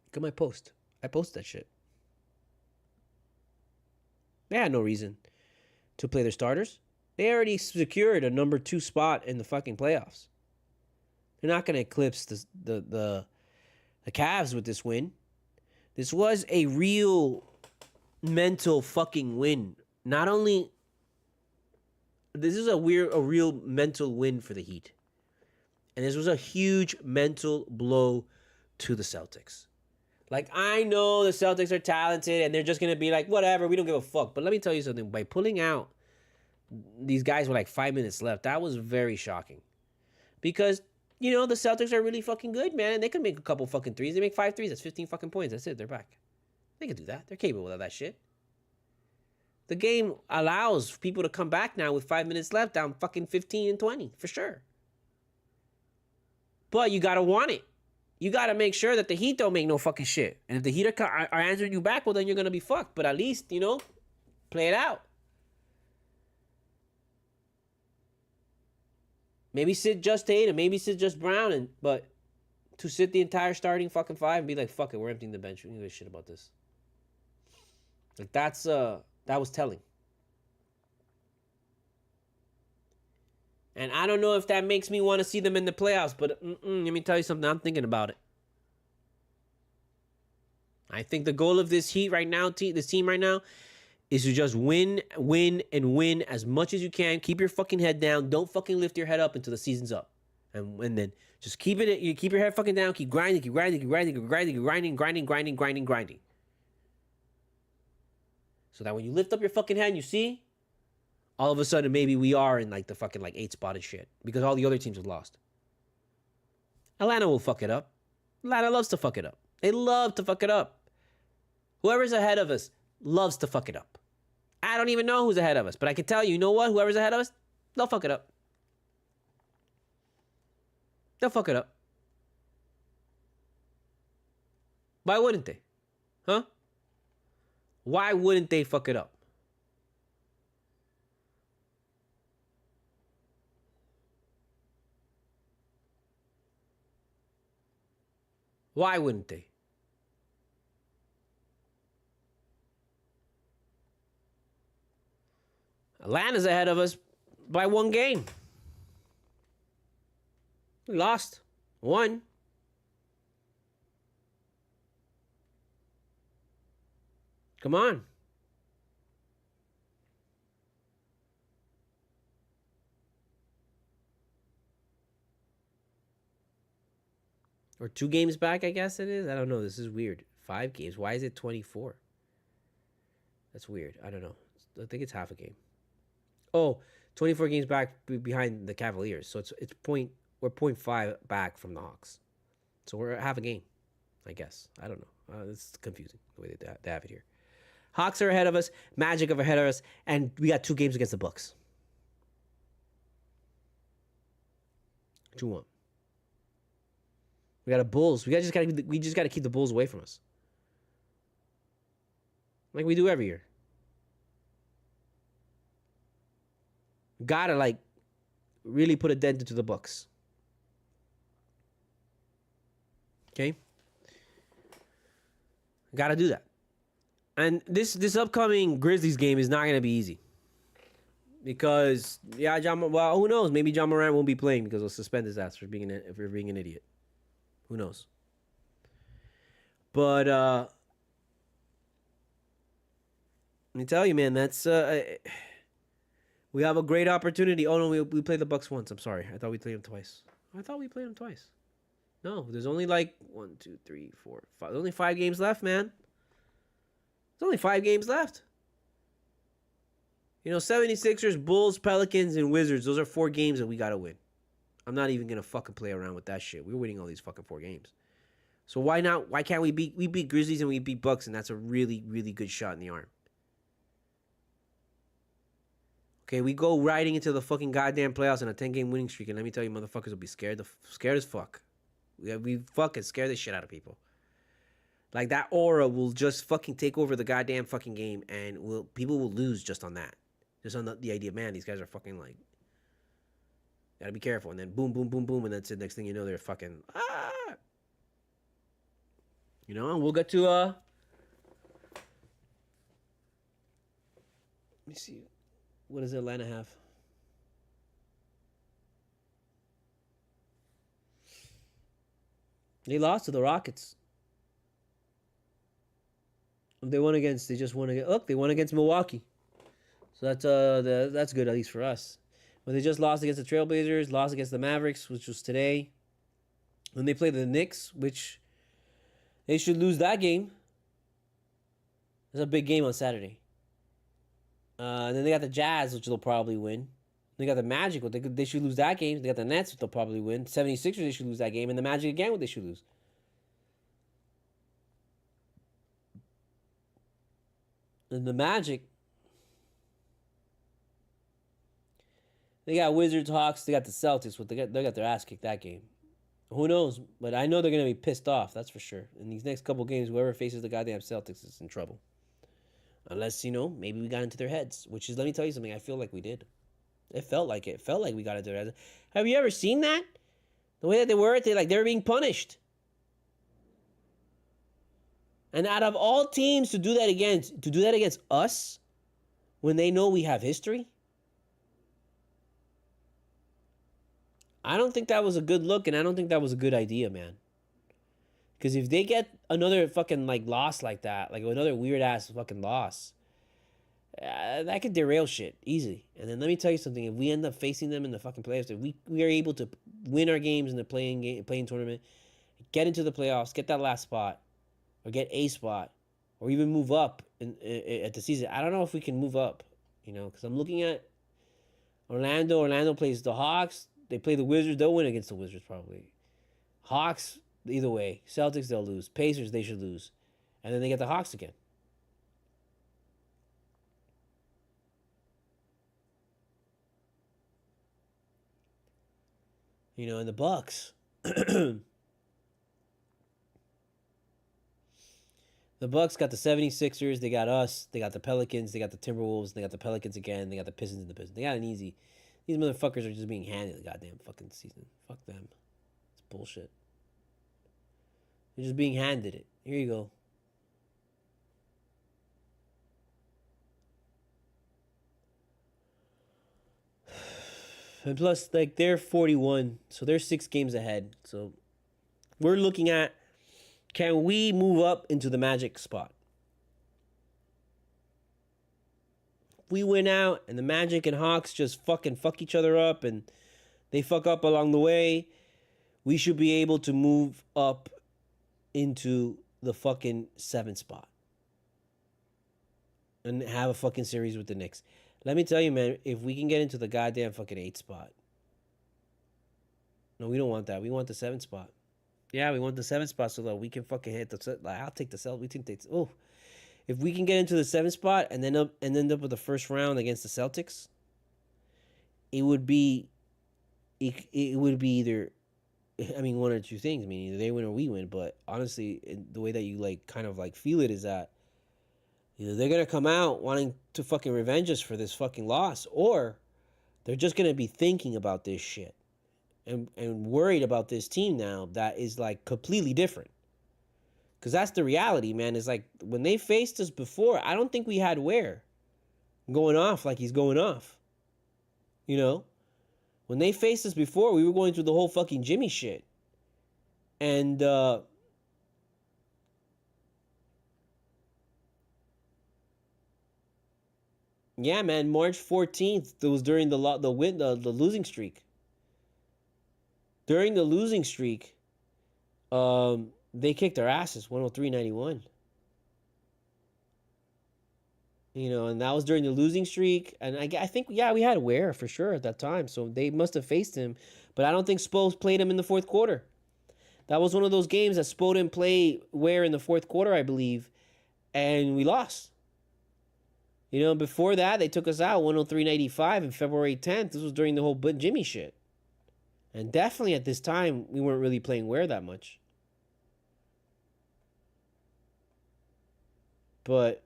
Look at my post. I posted that shit. They had no reason to play their starters. They already secured a number 2 spot in the fucking playoffs. They're not going to eclipse the Cavs with this win. This was a real mental fucking win. Not only this is a real mental win for the Heat. And this was a huge mental blow to the Celtics. Like, I know the Celtics are talented and they're just going to be like, whatever, we don't give a fuck. But let me tell you something. By pulling out these guys with like 5 minutes left, that was very shocking. Because, you know, the Celtics are really fucking good, man. And they could make a couple fucking threes. They make 5 threes. That's 15 fucking points. That's it. They're back. They can do that. They're capable of that shit. The game allows people to come back now with 5 minutes left, down fucking 15 and 20, for sure. But you got to want it. You got to make sure that the Heat don't make no fucking shit. And if the Heat are answering you back, well, then you're going to be fucked. But at least, you know, play it out. Maybe sit just Tatum. Maybe sit just Brown. But to sit the entire starting fucking five and be like, fuck it, we're emptying the bench. We don't give a shit about this. Like, that was telling. And I don't know if that makes me want to see them in the playoffs, but let me tell you something. I'm thinking about it. I think the goal of this Heat right now, this team right now, is to just win as much as you can. Keep your fucking head down. Don't fucking lift your head up until the season's up. And then just keep your head fucking down. Keep grinding. So that when you lift up your fucking head and you see, all of a sudden, maybe we are in like the fucking like 8 spot and shit. Because all the other teams have lost. Atlanta will fuck it up. Atlanta loves to fuck it up. They love to fuck it up. Whoever's ahead of us loves to fuck it up. I don't even know who's ahead of us. But I can tell you, you know what? Whoever's ahead of us, they'll fuck it up. They'll fuck it up. Why wouldn't they? Huh? Why wouldn't they fuck it up? Why wouldn't they? Atlanta's ahead of us by 1 game. We lost 1. Come on. Or 2 games back, I guess it is. I don't know. This is weird. 5 games. Why is it 24? That's weird. I don't know. I think it's half a game. Oh, 24 games back behind the Cavaliers. So we're 0.5 back from the Hawks. So we're half a game, I guess. I don't know. It's confusing the way they have it here. Hawks are ahead of us. Magic are ahead of us. And we got 2 games against the Bucks. What you want? We got a Bulls. We just got to keep the Bulls away from us, like we do every year. Gotta like really put a dent into the Bucks. Okay, gotta do that. And this upcoming Grizzlies game is not gonna be easy because well, who knows? Maybe John Morant won't be playing because they'll suspend his ass for being an idiot. Who knows? But let me tell you, man, that's we have a great opportunity. Oh no, we played the Bucks once. I'm sorry, I thought we played them twice. No, there's only like 1, 2, 3, 4, 5. There's only 5 games left, man. There's only 5 games left. You know, 76ers, Bulls, Pelicans, and Wizards. Those are 4 games that we gotta win. I'm not even gonna fucking play around with that shit. We're winning all these fucking 4 games. So why not? Why can't we beat Grizzlies and we beat Bucks, and that's a really, really good shot in the arm. Okay, we go riding into the fucking goddamn playoffs on a 10-game winning streak, and let me tell you, motherfuckers will be scared as fuck. We fucking scare the shit out of people. Like, that aura will just fucking take over the goddamn fucking game, and people will lose just on that. Just on the idea, man, these guys are fucking like, gotta be careful. And then boom, boom, boom, boom, and that's it. Next thing you know, they're fucking You know, and we'll get to let me see. What does Atlanta have? They lost to the Rockets. They won against. They just won against. Look, they won against Milwaukee. So that's good, at least for us. But they just lost against the Trailblazers, lost against the Mavericks, which was today. Then they play the Knicks, which they should lose that game. It's a big game on Saturday. And then they got the Jazz, which they'll probably win. They got the Magic, they should lose that game. They got the Nets, which they'll probably win. 76ers, they should lose that game. And the Magic again, what they should lose. And the Magic, they got Wizards, Hawks, they got the Celtics. They got their ass kicked that game. Who knows? But I know they're going to be pissed off, that's for sure. In these next couple games, whoever faces the goddamn Celtics is in trouble. Unless, maybe we got into their heads. Which is, let me tell you something, I feel like we did. It felt like it. It felt like we got into their heads. Have you ever seen that? The way that they were being punished. And out of all teams to do that against us, when they know we have history, I don't think that was a good look, and I don't think that was a good idea, man. Because if they get another fucking loss like that, like another weird ass fucking loss, that could derail shit easy. And then let me tell you something: if we end up facing them in the fucking playoffs, if we are able to win our games in the playing tournament, get into the playoffs, get that last spot, or get a spot, or even move up at the season. I don't know if we can move up, because I'm looking at Orlando. Orlando plays the Hawks. They play the Wizards. They'll win against the Wizards probably. Hawks, either way. Celtics, they'll lose. Pacers, they should lose. And then they get the Hawks again. And the Bucks. The Bucks got the 76ers. They got us. They got the Pelicans. They got the Timberwolves. They got the Pelicans again. They got the Pistons and the Pistons. They got an easy. These motherfuckers are just being handed the goddamn fucking season. Fuck them. It's bullshit. They're just being handed it. Here you go. And plus, they're 41, so they're 6 games ahead. So we're looking at, can we move up into the Magic spot? If we win out and the Magic and Hawks just fucking fuck each other up and they fuck up along the way, we should be able to move up into the fucking 7th spot and have a fucking series with the Knicks. Let me tell you, man, if we can get into the goddamn fucking 8th spot. No, we don't want that. We want the 7th spot. Yeah, we want the 7th spot so that we can fucking hit the... I'll take the Celtics. We think they... Oh. If we can get into the 7th spot and then end up with the first round against the Celtics, it would be... It would be either... one or two things. Either they win or we win. But honestly, the way that you kind of feel it is that either they're going to come out wanting to fucking revenge us for this fucking loss, or they're just going to be thinking about this shit and worried about this team now that is completely different. Because that's the reality, man. Is when they faced us before, I don't think we had Ware going off like he's going off. When they faced us before, we were going through the whole fucking Jimmy shit. And, yeah, man, March 14th, it was during the losing streak. During the losing streak, they kicked our asses, 103-91. And that was during the losing streak. And I think, yeah, we had Ware for sure at that time. So they must have faced him. But I don't think Spo played him in the fourth quarter. That was one of those games that Spo didn't play Ware in the fourth quarter, I believe. And we lost. Before that, they took us out 103-85 on February 10th. This was during the whole Jimmy shit. And definitely at this time, we weren't really playing Ware that much. But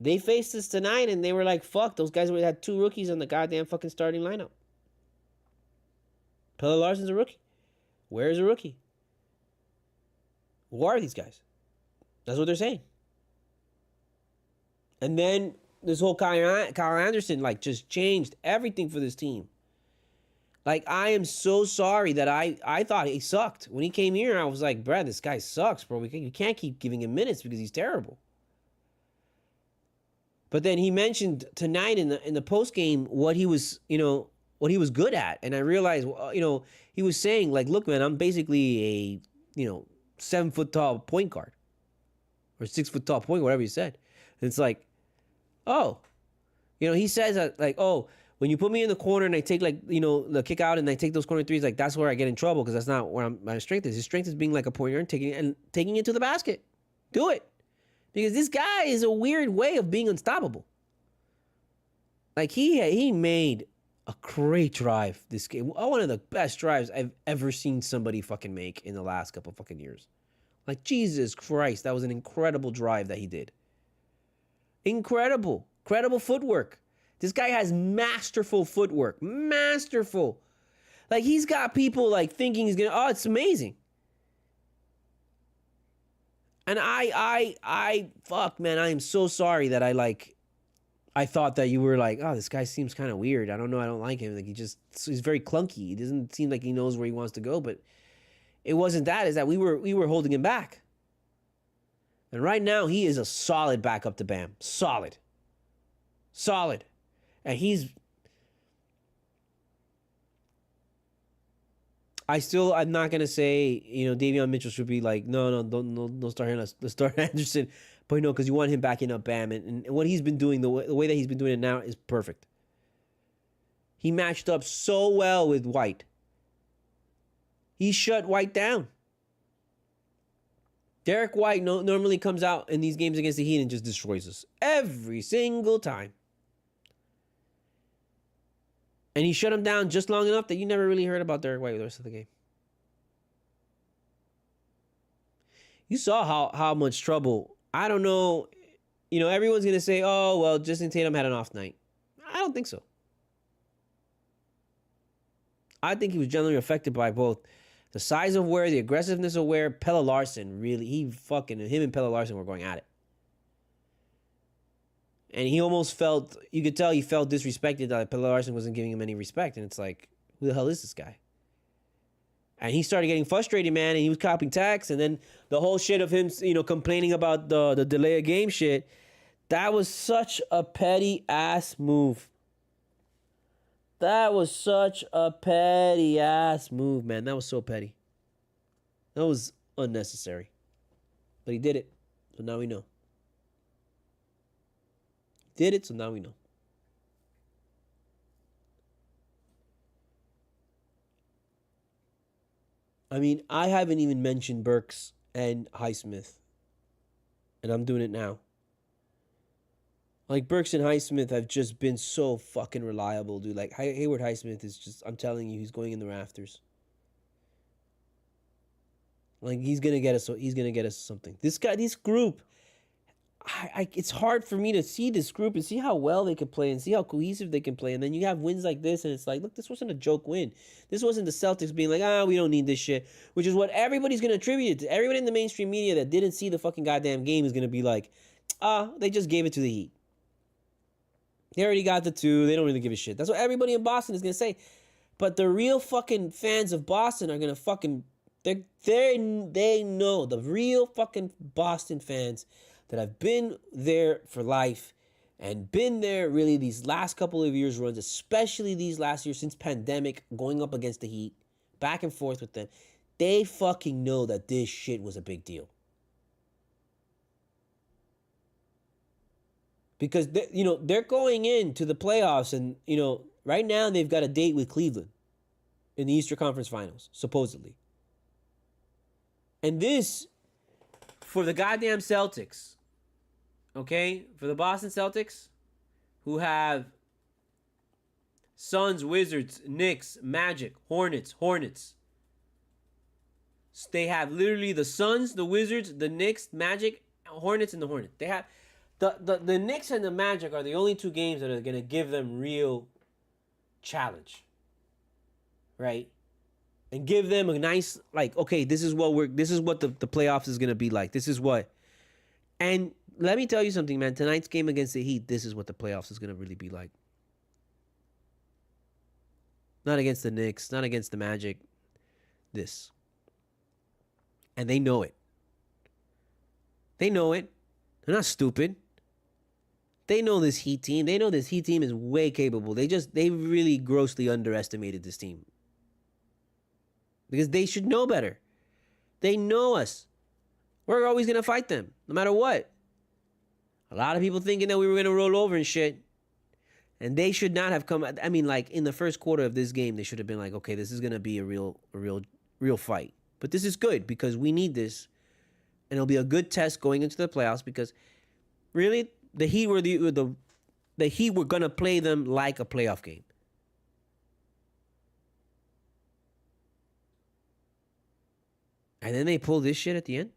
they faced us tonight, and they were like, fuck, those guys had 2 rookies on the goddamn fucking starting lineup. Pelle Larsson's a rookie. Ware is a rookie. Who are these guys? That's what they're saying. And then this whole Kyle Anderson, just changed everything for this team. I am so sorry that I thought he sucked. When he came here, I was like, bruh, this guy sucks, bro. You can't keep giving him minutes because he's terrible. But then he mentioned tonight in the post game what he was, what he was good at, and I realized, he was saying like, look, man, I'm basically a, 7 foot tall point guard or 6 foot tall point, whatever he said. And it's like, oh, he says that like, oh, when you put me in the corner and I take like, the kick out and I take those corner threes, like that's where I get in trouble because that's not where my strength is. His strength is being like a point guard and taking it to the basket. Do it. Because this guy is a weird way of being unstoppable. Like he made a great drive this game. One of the best drives I've ever seen somebody fucking make in the last couple fucking years. Like, Jesus Christ, that was an incredible drive that he did. Incredible. Incredible footwork. This guy has masterful footwork. Masterful. Like, he's got people like thinking he's gonna, oh, it's amazing. And fuck, man, I am so sorry that I thought that you were like, oh, this guy seems kind of weird. I don't know. I don't like him. Like, he's very clunky. He doesn't seem like he knows where he wants to go. But it wasn't that. Is that we were holding him back. And right now, he is a solid backup to Bam. Solid. And I'm not going to say, Davion Mitchell should be like, no, don't start him. Let's start Anderson. But no, because you want him backing up Bam. And what he's been doing, the way that he's been doing it now is perfect. He matched up so well with White. He shut White down. Derek White normally comes out in these games against the Heat and just destroys us. Every single time. And he shut him down just long enough that you never really heard about Derek White the rest of the game. You saw how much trouble. I don't know. Everyone's going to say, oh, well, Jason Tatum had an off night. I don't think so. I think he was generally affected by both the size of wear, the aggressiveness of wear. Pelle Larsson, really, him and Pelle Larsson were going at it. And he almost felt, you could tell he felt disrespected that Pelle Larsson wasn't giving him any respect. And it's like, who the hell is this guy? And he started getting frustrated, man, and he was copying texts. And then the whole shit of him, complaining about the delay of game shit, that was such a petty-ass move. That was such a petty-ass move, man. That was so petty. That was unnecessary. But he did it, so now we know. Did it, so now we know. I mean, I haven't even mentioned Burks and Highsmith. And I'm doing it now. Like, Burks and Highsmith have just been so fucking reliable, dude. Like, Hayward Highsmith is just, I'm telling you, he's going in the rafters. Like, he's going to get us something. This group, it's hard for me to see this group and see how well they can play and see how cohesive they can play. And then you have wins like this, and it's like, look, this wasn't a joke win. This wasn't the Celtics being like, we don't need this shit, which is what everybody's going to attribute it to. Everybody in the mainstream media that didn't see the fucking goddamn game is going to be like, they just gave it to the Heat. They already got the 2. They don't really give a shit. That's what everybody in Boston is going to say. But the real fucking fans of Boston are going to fucking, they know, the real fucking Boston fans that have been there for life and been there really these last couple of years runs, especially these last years since pandemic, going up against the Heat, back and forth with them, they fucking know that this shit was a big deal. Because, they're going into the playoffs and, right now they've got a date with Cleveland in the Eastern Conference Finals, supposedly. And this, for the goddamn Celtics, okay? For the Boston Celtics, who have Suns, Wizards, Knicks, Magic, Hornets. They have literally the Suns, the Wizards, the Knicks, Magic, Hornets, and the Hornets. They have the Knicks and the Magic are the only 2 games that are going to give them real challenge, right? And give them a nice, like, okay, this is what the playoffs is going to be like. This is what. And let me tell you something, man. Tonight's game against the Heat, this is what the playoffs is going to really be like. Not against the Knicks, not against the Magic. This. And they know it. They know it. They're not stupid. They know this Heat team. They know this Heat team is way capable. They really grossly underestimated this team. Because they should know better. They know us. We're always going to fight them, no matter what. A lot of people thinking that we were going to roll over and shit. And they should not have come. I mean, like, in the first quarter of this game, they should have been like, okay, this is going to be a real fight. But this is good because we need this. And it'll be a good test going into the playoffs because really, the Heat were the Heat were going to play them like a playoff game. And then they pull this shit at the end.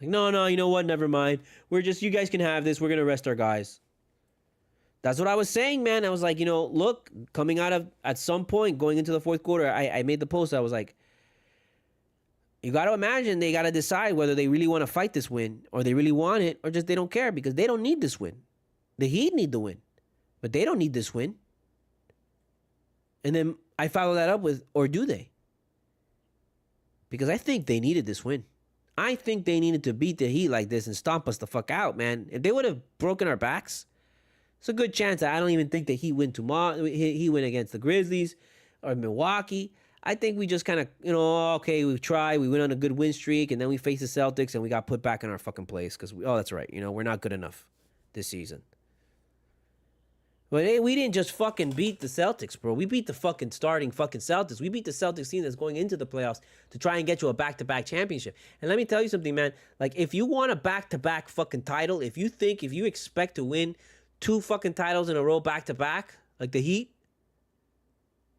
Like, no, you know what? Never mind. You guys can have this. We're going to rest our guys. That's what I was saying, man. I was like, look, coming out of, at some point, going into the fourth quarter, I made the post. I was like, you got to imagine they got to decide whether they really want to fight this win or they really want it or just they don't care because they don't need this win. The Heat need the win, but they don't need this win. And then I follow that up with, or do they? Because I think they needed this win. I think they needed to beat the Heat like this and stomp us the fuck out, man. If they would have broken our backs, it's a good chance that I don't even think that he win tomorrow. He win against the Grizzlies or Milwaukee. I think we just kind of, okay, we tried. We went on a good win streak, and then we faced the Celtics, and we got put back in our fucking place because, that's right. We're not good enough this season. But hey, we didn't just fucking beat the Celtics, bro. We beat the fucking starting fucking Celtics. We beat the Celtics team that's going into the playoffs to try and get you a back-to-back championship. And let me tell you something, man. Like, if you want a back-to-back fucking title, if you expect to win 2 fucking titles in a row back-to-back, like the Heat,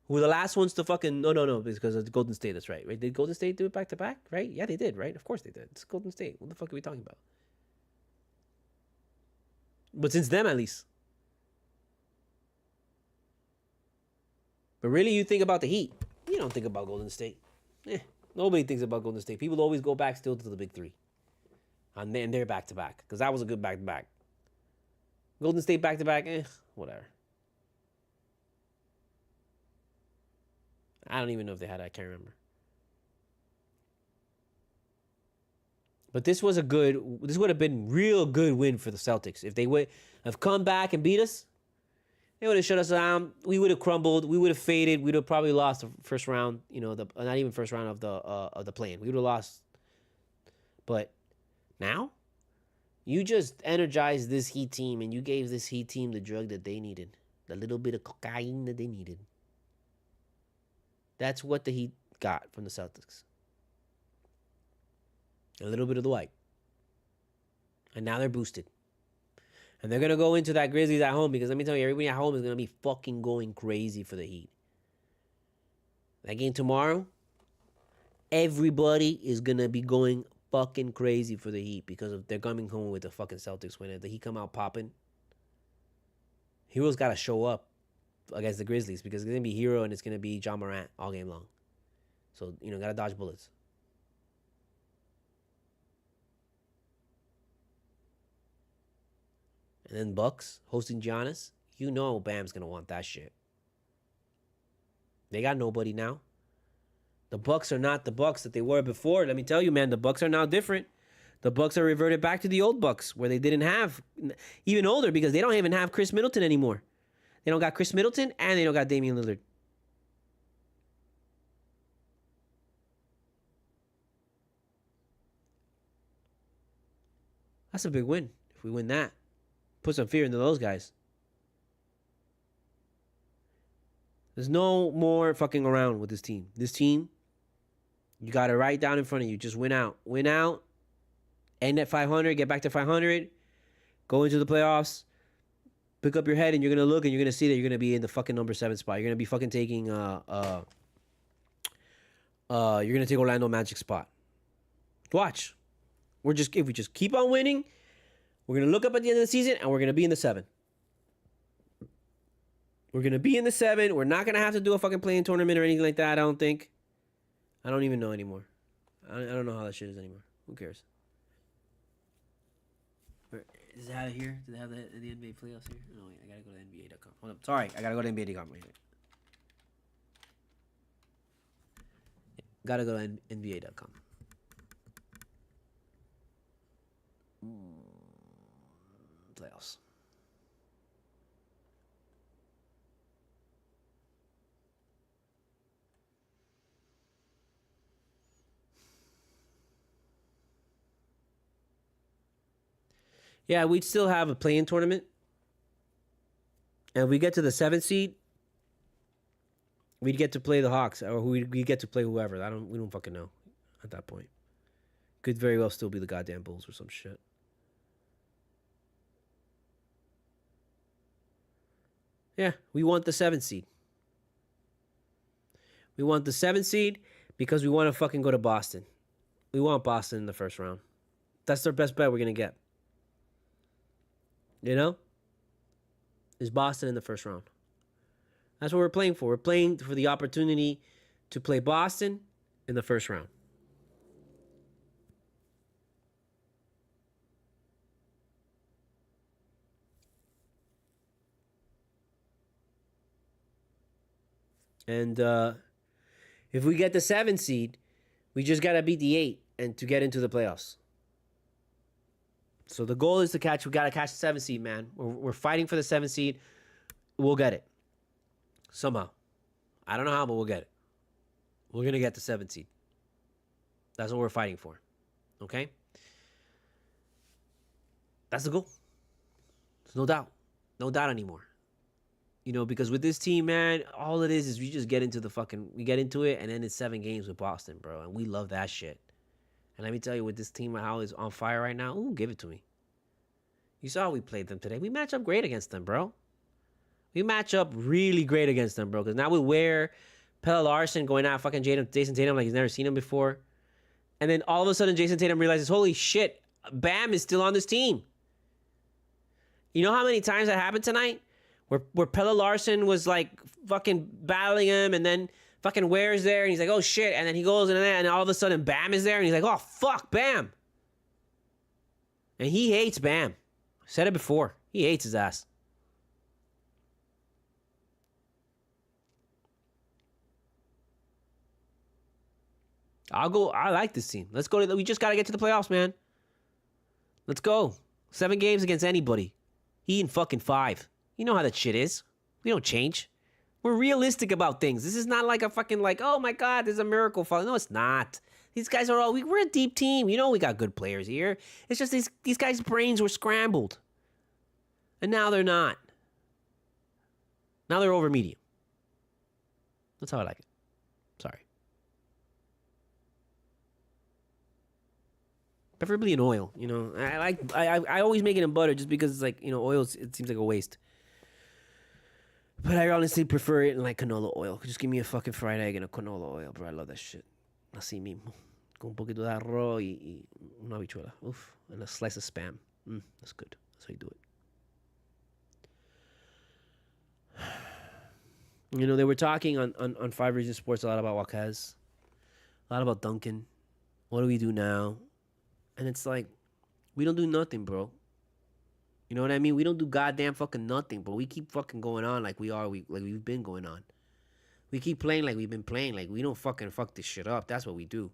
who were the last ones to fucking... No, because of Golden State, that's right? Did Golden State do it back-to-back, right? Yeah, they did, right? Of course they did. It's Golden State. What the fuck are we talking about? But since them, at least. But really, you think about the Heat. You don't think about Golden State. Nobody thinks about Golden State. People always go back still to the big 3. And they're back-to-back. Because that was a good back-to-back. Golden State back-to-back, whatever. I don't even know if they had it. I can't remember. But this would have been real good win for the Celtics. If they would have come back and beat us, they would have shut us down. We would have crumbled. We would have faded. We would have probably lost the first round, not even first round of the play-in. We would have lost. But now, you just energized this Heat team and you gave this Heat team the drug that they needed. The little bit of cocaine that they needed. That's what the Heat got from the Celtics. A little bit of the white. And now they're boosted. And they're going to go into that Grizzlies at home because let me tell you, everybody at home is going to be fucking going crazy for the Heat. That game tomorrow, everybody is going to be going fucking crazy for the Heat because they're coming home with the fucking Celtics win. If the Heat come out popping, Hero's got to show up against the Grizzlies because it's going to be Hero and it's going to be John Morant all game long. So, got to dodge bullets. And then Bucks hosting Giannis. Bam's going to want that shit. They got nobody now. The Bucks are not the Bucks that they were before. Let me tell you, man, the Bucks are now different. The Bucks are reverted back to the old Bucks where they didn't have, even older because they don't even have Chris Middleton anymore. They don't got Chris Middleton and they don't got Damian Lillard. That's a big win if we win that. Put some fear into those guys. There's no more fucking around with this team. This team, you got it right down in front of you. Just win out. Win out. End at 500. Get back to 500. Go into the playoffs. Pick up your head and you're going to look and you're going to see that you're going to be in the fucking number 7 spot. You're going to be fucking taking, you're going to take Orlando Magic's spot. Watch. If we just keep on winning, we're going to look up at the end of the season and we're going to be in the 7. We're going to be in the 7. We're not going to have to do a fucking play-in tournament or anything like that, I don't think. I don't even know anymore. I don't know how that shit is anymore. Who cares? Is it out here? Do they have the NBA playoffs here? No, wait, I got to go to NBA.com. Hold up. Sorry, I got to go to NBA.com. Wait. Got to go to NBA.com. playoffs. Yeah, we'd still have a play-in tournament. And if we get to the 7th seed, we'd get to play the Hawks, or we get to play whoever. We don't fucking know at that point. Could very well still be the goddamn Bulls or some shit. Yeah, we want the 7th seed. We want the 7th seed because we want to fucking go to Boston. We want Boston in the first round. That's their best bet we're going to get. You know? Is Boston in the first round. That's what we're playing for. We're playing for the opportunity to play Boston in the first round. And if we get the 7th seed, we just got to beat the 8 and to get into the playoffs. So the goal is we got to catch the 7th seed, man. We're fighting for the 7th seed. We'll get it. Somehow. I don't know how, but we'll get it. We're going to get the 7th seed. That's what we're fighting for. Okay? That's the goal. There's no doubt. No doubt anymore. You know, because with this team, man, all it is we just get into we get into it, and then it's 7 games with Boston, bro. And we love that shit. And let me tell you, with this team, how it's on fire right now, ooh, give it to me. You saw how we played them today. We match up great against them, bro. We match up really great against them, bro. Because now we wear Pelle Larsson going out fucking Jason Tatum like he's never seen him before. And then all of a sudden, Jason Tatum realizes, holy shit, Bam is still on this team. You know how many times that happened tonight? Where Pelle Larsson was like fucking battling him, and then fucking Ware's there, and he's like, oh shit, and then he goes in there, and all of a sudden Bam is there, and he's like, oh fuck, Bam. And he hates Bam. I said it before. He hates his ass. I like this team. Let's go. We just got to get to the playoffs, man. Let's go. 7 games against anybody. He in fucking 5. You know how that shit is. We don't change. We're realistic about things. This is not like a fucking like, oh my God, there's a miracle falling. No, it's not. These guys are all, we're a deep team. You know we got good players here. It's just these guys' brains were scrambled. And now they're not. Now they're over medium. That's how I like it. Sorry. Preferably in oil, you know. I always make it in butter just because it's like, you know, oil, it seems like a waste. But I honestly prefer it in like canola oil. Just give me a fucking fried egg and a canola oil, bro. I love that shit. Así mismo. Con un poquito de arroz y una habichuela. Oof. And a slice of Spam. That's good. That's how you do it. You know, they were talking on 5 Reasons Sports a lot about Waquez. A lot about Duncan. What do we do now? And it's like, we don't do nothing, bro. You know what I mean? We don't do goddamn fucking nothing, but we keep fucking going on like we've been going on. We keep playing like we've been playing. Like, we don't fucking fuck this shit up. That's what we do.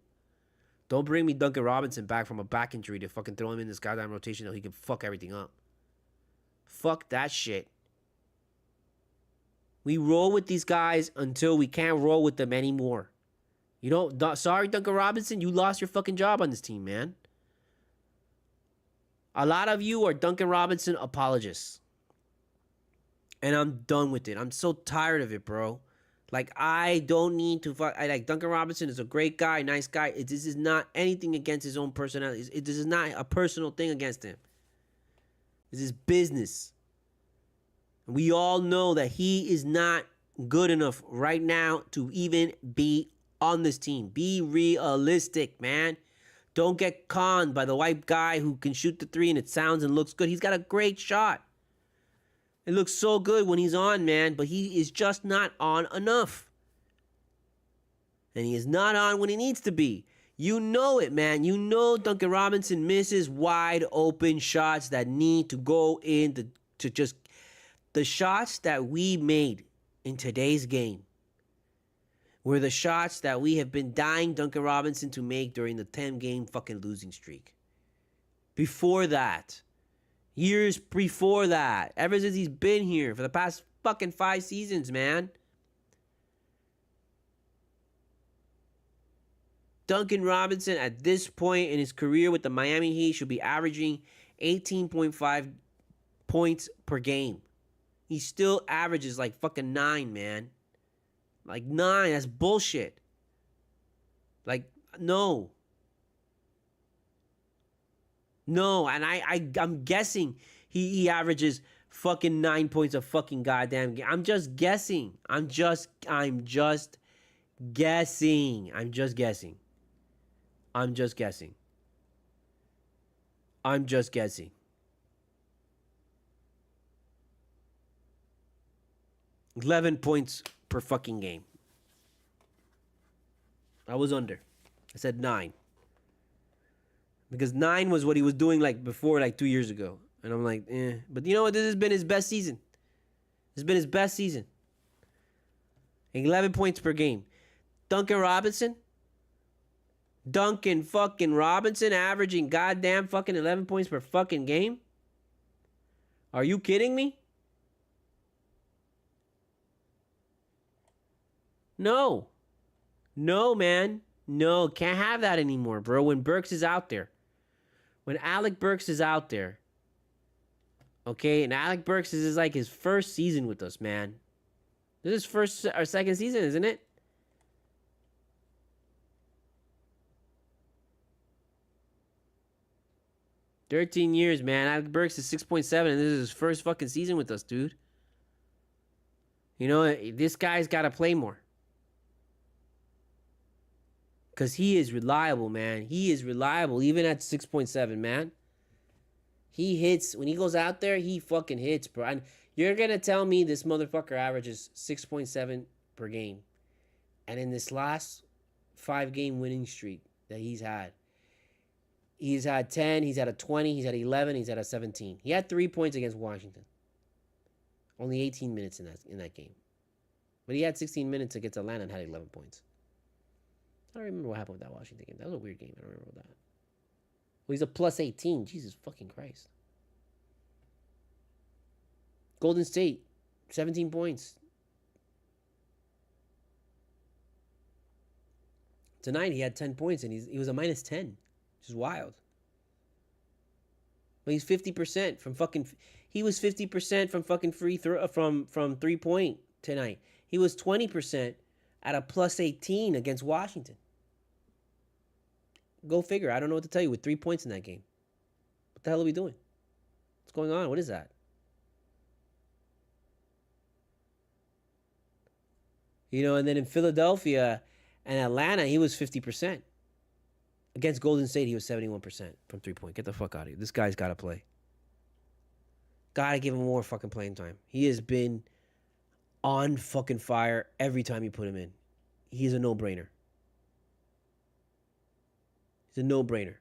Don't bring me Duncan Robinson back from a back injury to fucking throw him in this goddamn rotation so he can fuck everything up. Fuck that shit. We roll with these guys until we can't roll with them anymore. You know, sorry, Duncan Robinson, you lost your fucking job on this team, man. A lot of you are Duncan Robinson apologists. And I'm done with it. I'm so tired of it, bro. Like, I don't need to fuck. Duncan Robinson is a great guy, nice guy. This is not anything against his own personality. This is not a personal thing against him. This is business. We all know that he is not good enough right now to even be on this team. Be realistic, man. Don't get conned by the white guy who can shoot the 3 and it sounds and looks good. He's got a great shot. It looks so good when he's on, man, but he is just not on enough. And he is not on when he needs to be. You know it, man. You know Duncan Robinson misses wide open shots that need to go in to just the shots that we made in today's game were the shots that we have been dying Duncan Robinson to make during the 10-game fucking losing streak. Before that, Years before that. Ever since he's been here for the past fucking 5 seasons, man. Duncan Robinson, at this point in his career with the Miami Heat, should be averaging 18.5 points per game. He still averages like fucking 9, man. Like 9, that's bullshit. Like, no. No, and I'm guessing he averages fucking 9 points a fucking goddamn game. I'm just guessing. I'm just guessing. 11 points per fucking game. I was under. I said 9. Because 9 was what he was doing like before, like 2 years ago. And I'm like, eh. But you know what? This has been his best season. This has been his best season. 11 points per game. Duncan fucking Robinson averaging goddamn fucking 11 points per fucking game? Are you kidding me? No. No, man. No, can't have that anymore, bro. When Burks is out there. When Alec Burks is out there. Okay, and Alec Burks is like his first season with us, man. This is his first or second season, isn't it? "13 years, man. Alec Burks is 6.7, and this is his first fucking season with us, dude. You know, this guy's got to play more. Because he is reliable, man. He is reliable, even at 6.7, man. He hits. When he goes out there, he fucking hits, bro. And you're going to tell me this motherfucker averages 6.7 per game. And in this last 5-game winning streak that he's had 10, he's had a 20, he's had 11, he's had a 17. He had 3 points against Washington. Only 18 minutes in that game. But he had 16 minutes against Atlanta and had 11 points. I don't remember what happened with that Washington game. That was a weird game. I don't remember that. Well, he's a plus 18. Jesus fucking Christ. Golden State, 17 points. Tonight he had 10 points and he was a minus 10, which is wild. But he's 50% from fucking. He was 50% from fucking free throw from 3-point tonight. He was 20% at a plus 18 against Washington. Go figure. I don't know what to tell you with 3 points in that game. What the hell are we doing? What's going on? What is that? You know, and then in Philadelphia and Atlanta, he was 50%. Against Golden State, he was 71% from 3-point. Get the fuck out of here. This guy's got to play. Got to give him more fucking playing time. He has been on fucking fire every time you put him in. He's a no-brainer. He's a no-brainer.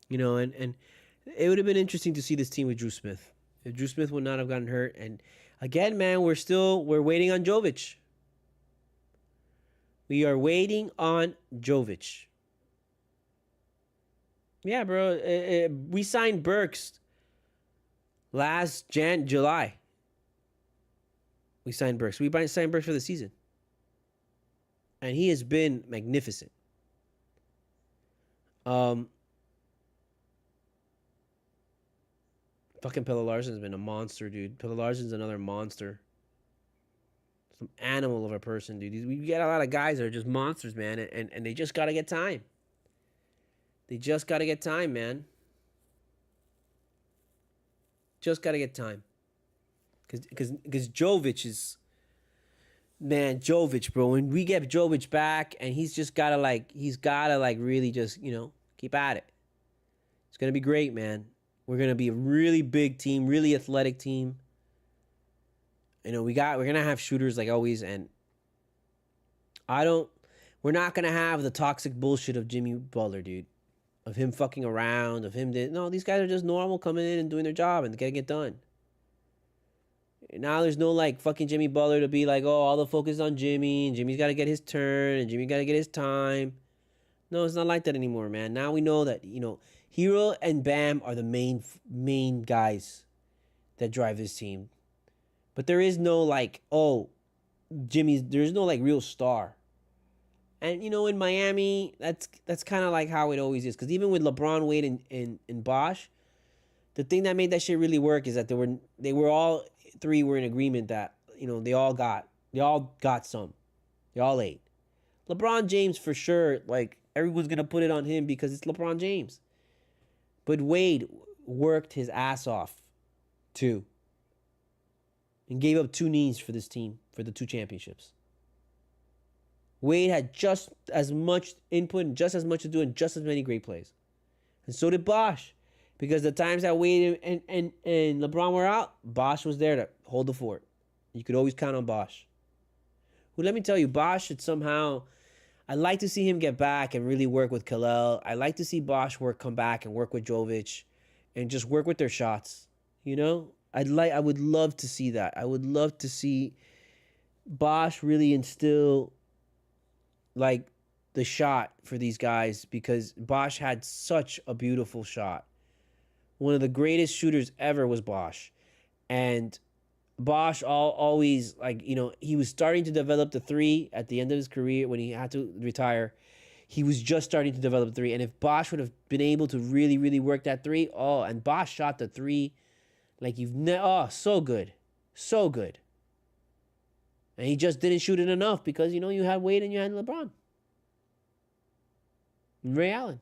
You know, and it would have been interesting to see this team with Drew Smith. If Drew Smith would not have gotten hurt. And again, man, we're waiting on Jovic. We are waiting on Jovic. Yeah, bro. We signed Burks last July. We signed Burks. We signed Burks for the season. And he has been magnificent. Fucking Pelle Larsson's been a monster, dude. Pelle Larsson's another monster. Some animal of a person, dude. We get a lot of guys that are just monsters, man. And they just got to get time. They just got to get time, man. Just got to get time. Because Jovic is... Man, Jovic, bro. When we get Jovic back, and he's got to really just, keep at it. It's going to be great, man. We're going to be a really big team, really athletic team. We're going to have shooters like always, and we're not going to have the toxic bullshit of Jimmy Butler, dude. Of him fucking around, of him... No, these guys are just normal coming in and doing their job and getting it done. Now there's no like fucking Jimmy Butler to be like, oh, all the focus on Jimmy, and Jimmy's got to get his turn, and Jimmy got to get his time. No, it's not like that anymore, man. Now we know that, Hero and Bam are the main guys that drive this team. But there is no like, oh, there's no like real star. And in Miami, that's kind of like how it always is. Because even with LeBron, Wade, and Bosh, the thing that made that shit really work is that they were all three were in agreement that they all got some, they all ate. LeBron James for sure, like everyone's gonna put it on him because it's LeBron James. But Wade worked his ass off too, and gave up 2 knees for this team for the 2 championships. Wade had just as much input and just as much to do and just as many great plays. And so did Bosh. Because the times that Wade and LeBron were out, Bosh was there to hold the fort. You could always count on Bosh. Well, let me tell you, Bosh should somehow... I'd like to see him get back and really work with Khalil. I'd like to see Bosh come back and work with Jovic and just work with their shots. I would love to see that. I would love to see Bosh really instill like the shot for these guys, because Bosh had such a beautiful shot. One of the greatest shooters ever was Bosh. And Bosh always, like, he was starting to develop the 3 at the end of his career when he had to retire. He was just starting to develop the 3. And if Bosh would have been able to really, really work that 3, and Bosh shot the 3 like so good. So good. And he just didn't shoot it enough because, you had Wade and you had LeBron. And Ray Allen.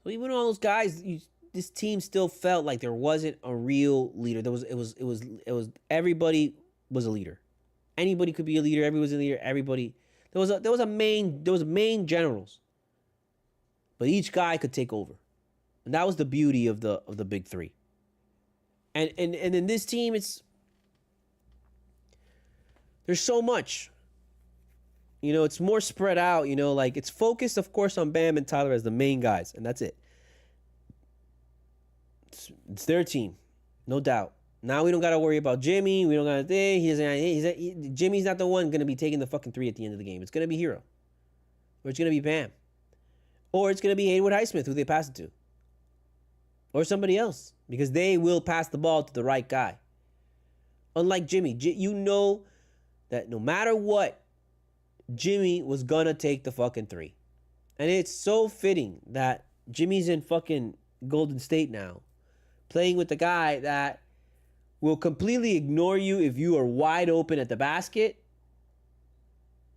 So even all those guys, this team still felt like there wasn't a real leader. It was everybody was a leader. Anybody could be a leader. Everybody was a leader. Everybody. There was main generals. But each guy could take over. And that was the beauty of the big 3. And in this team, there's so much. It's more spread out, like it's focused, of course, on Bam and Tyler as the main guys, and that's it. It's their team, no doubt. Now we don't got to worry about Jimmy. We don't got to think. Jimmy's not the one going to be taking the fucking 3 at the end of the game. It's going to be Hero. Or it's going to be Bam. Or it's going to be Haywood Highsmith, who they pass it to. Or somebody else, because they will pass the ball to the right guy. Unlike Jimmy, that no matter what, Jimmy was gonna take the fucking 3. And it's so fitting that Jimmy's in fucking Golden State now, playing with the guy that will completely ignore you if you are wide open at the basket.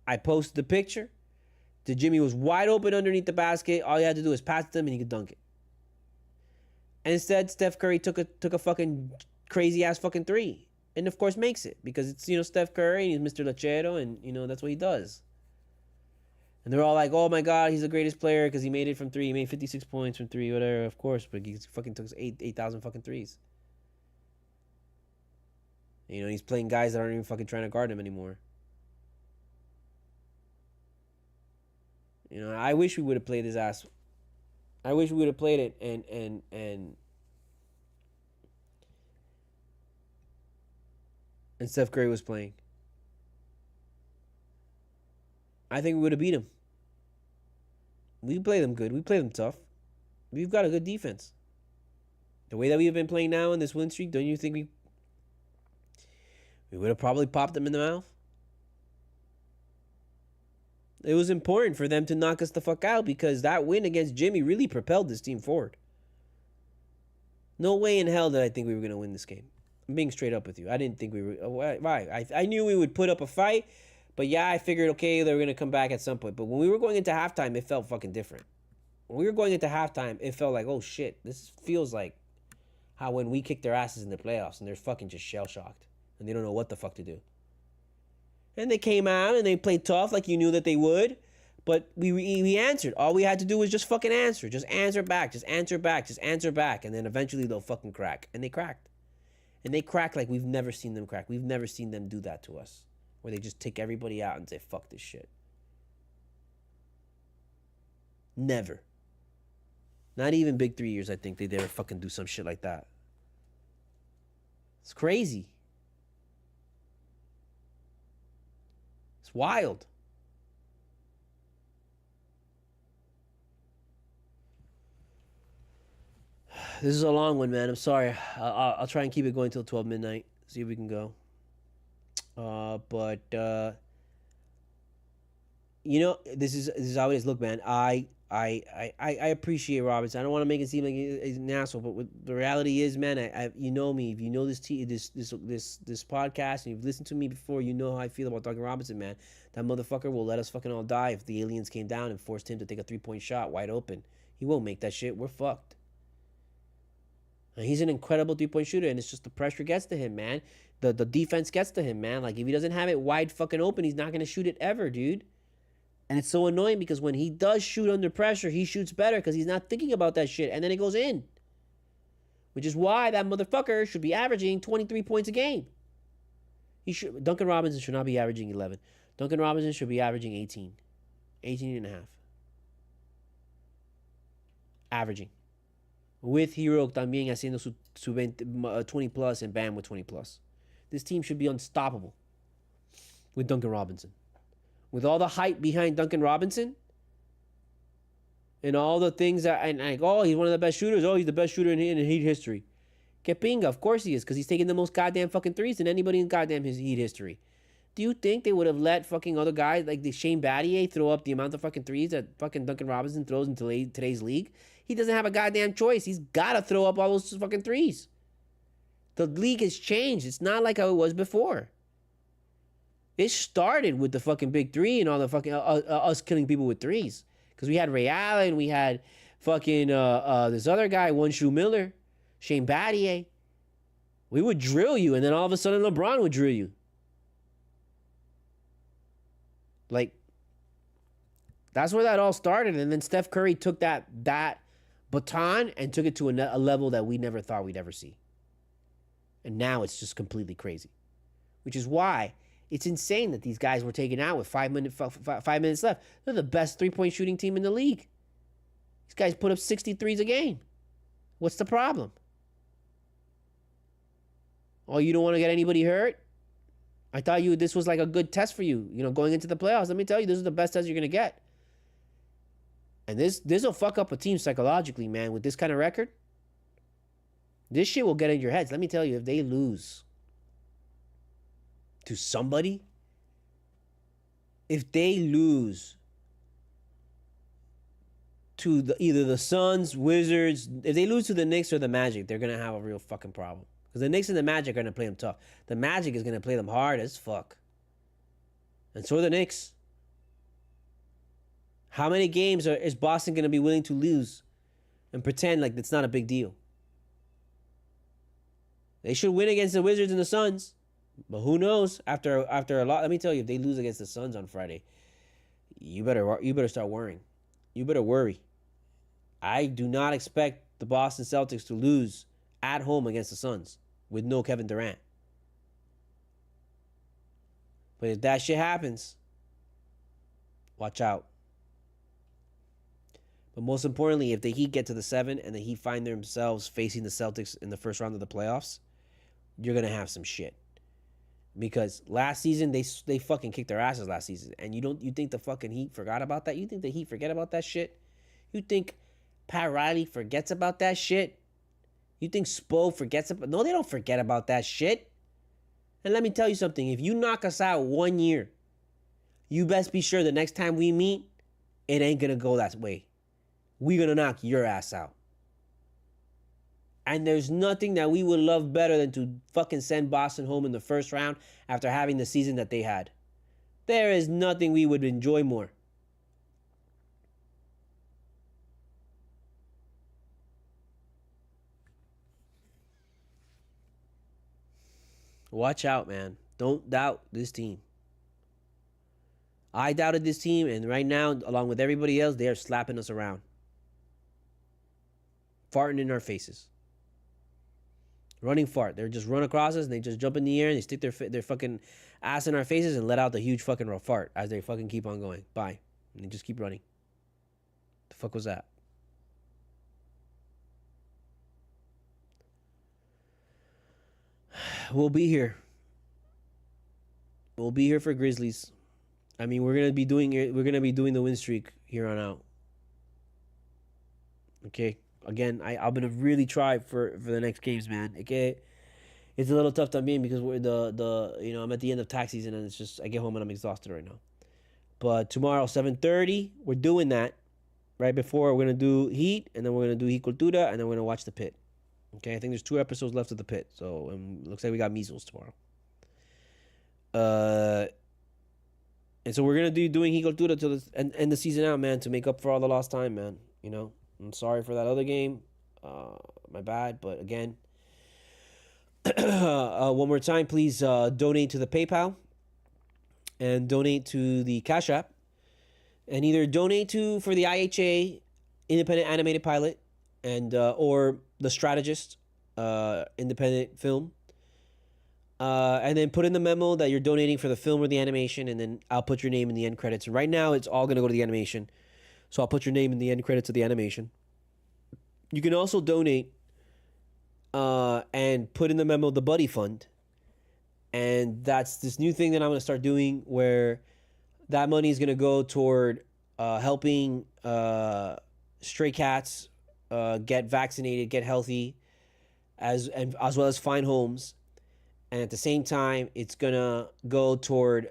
I posted the picture. The Jimmy was wide open underneath the basket. All you had to do was pass it to him and he could dunk it. And instead, Steph Curry took a fucking crazy ass fucking 3. And of course makes it, because it's, Steph Curry and he's Mr. Lachero, and, that's what he does. And they're all like, oh my God, he's the greatest player because he made it from 3. He made 56 points from 3, whatever, of course, but he fucking took 8,000 fucking 3s. He's playing guys that aren't even fucking trying to guard him anymore. I wish we would have played his ass. I wish we would have played it and Steph Curry was playing. I think we would have beat him. We play them good. We play them tough. We've got a good defense. The way that we've been playing now in this win streak, don't you think we would have probably popped them in the mouth? It was important for them to knock us the fuck out, because that win against Jimmy really propelled this team forward. No way in hell did I think we were going to win this game. I'm being straight up with you. I didn't think we were... Why? I knew we would put up a fight, but yeah, I figured, okay, they were going to come back at some point. But when we were going into halftime, it felt fucking different. When we were going into halftime, it felt like, oh shit, this feels like how when we kicked their asses in the playoffs and they're fucking just shell-shocked and they don't know what the fuck to do. And they came out and they played tough like you knew that they would. But we answered. All we had to do was just fucking answer. Just answer back. Just answer back. Just answer back. And then eventually they'll fucking crack. And they cracked. And they cracked like we've never seen them crack. We've never seen them do that to us. Where they just take everybody out and say, fuck this shit. Never. Not even big 3 years, I think they'd ever fucking do some shit like that. It's crazy. It's wild. This is a long one, man. I'm sorry. I'll try and keep it going till 12 midnight. See if we can go. But you know, this is how it is. Look, man, I appreciate Robinson. I don't want to make it seem like he's an asshole, but the reality is, man, you know me. If you know this podcast and you've listened to me before, you know how I feel about Duncan Robinson, man. That motherfucker will let us fucking all die if the aliens came down and forced him to take a 3-point shot wide open. He won't make that shit. We're fucked. And he's an incredible 3-point shooter, and it's just the pressure gets to him, man. The defense gets to him, man. Like, if he doesn't have it wide fucking open, he's not going to shoot it ever, dude. And it's so annoying because when he does shoot under pressure, he shoots better because he's not thinking about that shit, and then it goes in. Which is why that motherfucker should be averaging 23 points a game. Duncan Robinson should not be averaging 11. Duncan Robinson should be averaging 18. 18 and a half. Averaging. With Hero también haciendo su 20 plus and Bam with 20 plus. This team should be unstoppable with Duncan Robinson. With all the hype behind Duncan Robinson and all the things that, and like, oh, he's one of the best shooters. Oh, he's the best shooter in Heat history. Que pinga, of course he is, because he's taking the most goddamn fucking threes than anybody in goddamn his Heat history. Do you think they would have let fucking other guys like the Shane Battier throw up the amount of fucking threes that fucking Duncan Robinson throws in today's league? He doesn't have a goddamn choice. He's got to throw up all those fucking threes. The league has changed. It's not like how it was before. It started with the fucking big three and all the fucking us killing people with threes. Because we had Ray Allen, we had fucking this other guy, One Shoe Miller, Shane Battier. We would drill you, and then all of a sudden LeBron would drill you. Like, that's where that all started. And then Steph Curry took that baton and took it to a level that we never thought we'd ever see. And now it's just completely crazy. Which is why it's insane that these guys were taken out with 5 minutes left. They're the best 3-point shooting team in the league. These guys put up 63s a game. What's the problem? Oh, you don't want to get anybody hurt? I thought this was like a good test for you, going into the playoffs. Let me tell you, this is the best test you're going to get. And this will fuck up a team psychologically, man, with this kind of record. This shit will get in your heads. Let me tell you, if they lose to somebody, if they lose to either the Suns, Wizards, if they lose to the Knicks or the Magic, they're going to have a real fucking problem. Because the Knicks and the Magic are going to play them tough. The Magic is going to play them hard as fuck. And so are the Knicks. How many games is Boston going to be willing to lose and pretend like it's not a big deal? They should win against the Wizards and the Suns. But who knows? After a lot, let me tell you, if they lose against the Suns on Friday, you better start worrying. You better worry. I do not expect the Boston Celtics to lose at home against the Suns with no Kevin Durant. But if that shit happens, watch out. But most importantly, if the Heat get to the 7 and the Heat find themselves facing the Celtics in the first round of the playoffs, you're going to have some shit. Because last season, they fucking kicked their asses last season. And you think the fucking Heat forgot about that? You think the Heat forget about that shit? You think Pat Riley forgets about that shit? You think Spo forgets about... No, they don't forget about that shit. And let me tell you something. If you knock us out 1 year, you best be sure the next time we meet, it ain't going to go that way. We're going to knock your ass out. And there's nothing that we would love better than to fucking send Boston home in the first round after having the season that they had. There is nothing we would enjoy more. Watch out, man. Don't doubt this team. I doubted this team, and right now, along with everybody else, they are slapping us around. Farting in our faces. Running fart. They just run across us and they just jump in the air and they stick their fucking ass in our faces and let out the huge fucking fart as they fucking keep on going. Bye. And they just keep running. The fuck was that? we'll be here. We'll be here for Grizzlies. I mean, we're gonna be doing it. We're gonna be doing the win streak here on out. Okay. Again, I'm gonna really try for the next games, man. Okay. It's a little tough to me because we're I'm at the end of tax season and it's just I get home and I'm exhausted right now. But tomorrow 7:30, we're doing that. Right before we're gonna do Heat and then we're gonna do Heat Cultura and then we're gonna watch the Pit. Okay, I think there's 2 episodes left of the Pit, so looks like we got measles tomorrow. And so we're gonna do doing Heat Cultura till end the season out, man, to make up for all the lost time, man. You know, I'm sorry for that other game. My bad, but again, one more time, please donate to the PayPal and donate to the Cashapp, and either donate for the IHA independent animated pilot and or the Strategist independent film, and then put in the memo that you're donating for the film or the animation, and then I'll put your name in the end credits. And right now, it's all gonna go to the animation, so I'll put your name in the end credits of the animation. You can also donate and put in the memo the Buddy Fund. And that's this new thing that I'm going to start doing where that money is going to go toward helping stray cats get vaccinated, get healthy, as well as find homes. And at the same time, it's going to go toward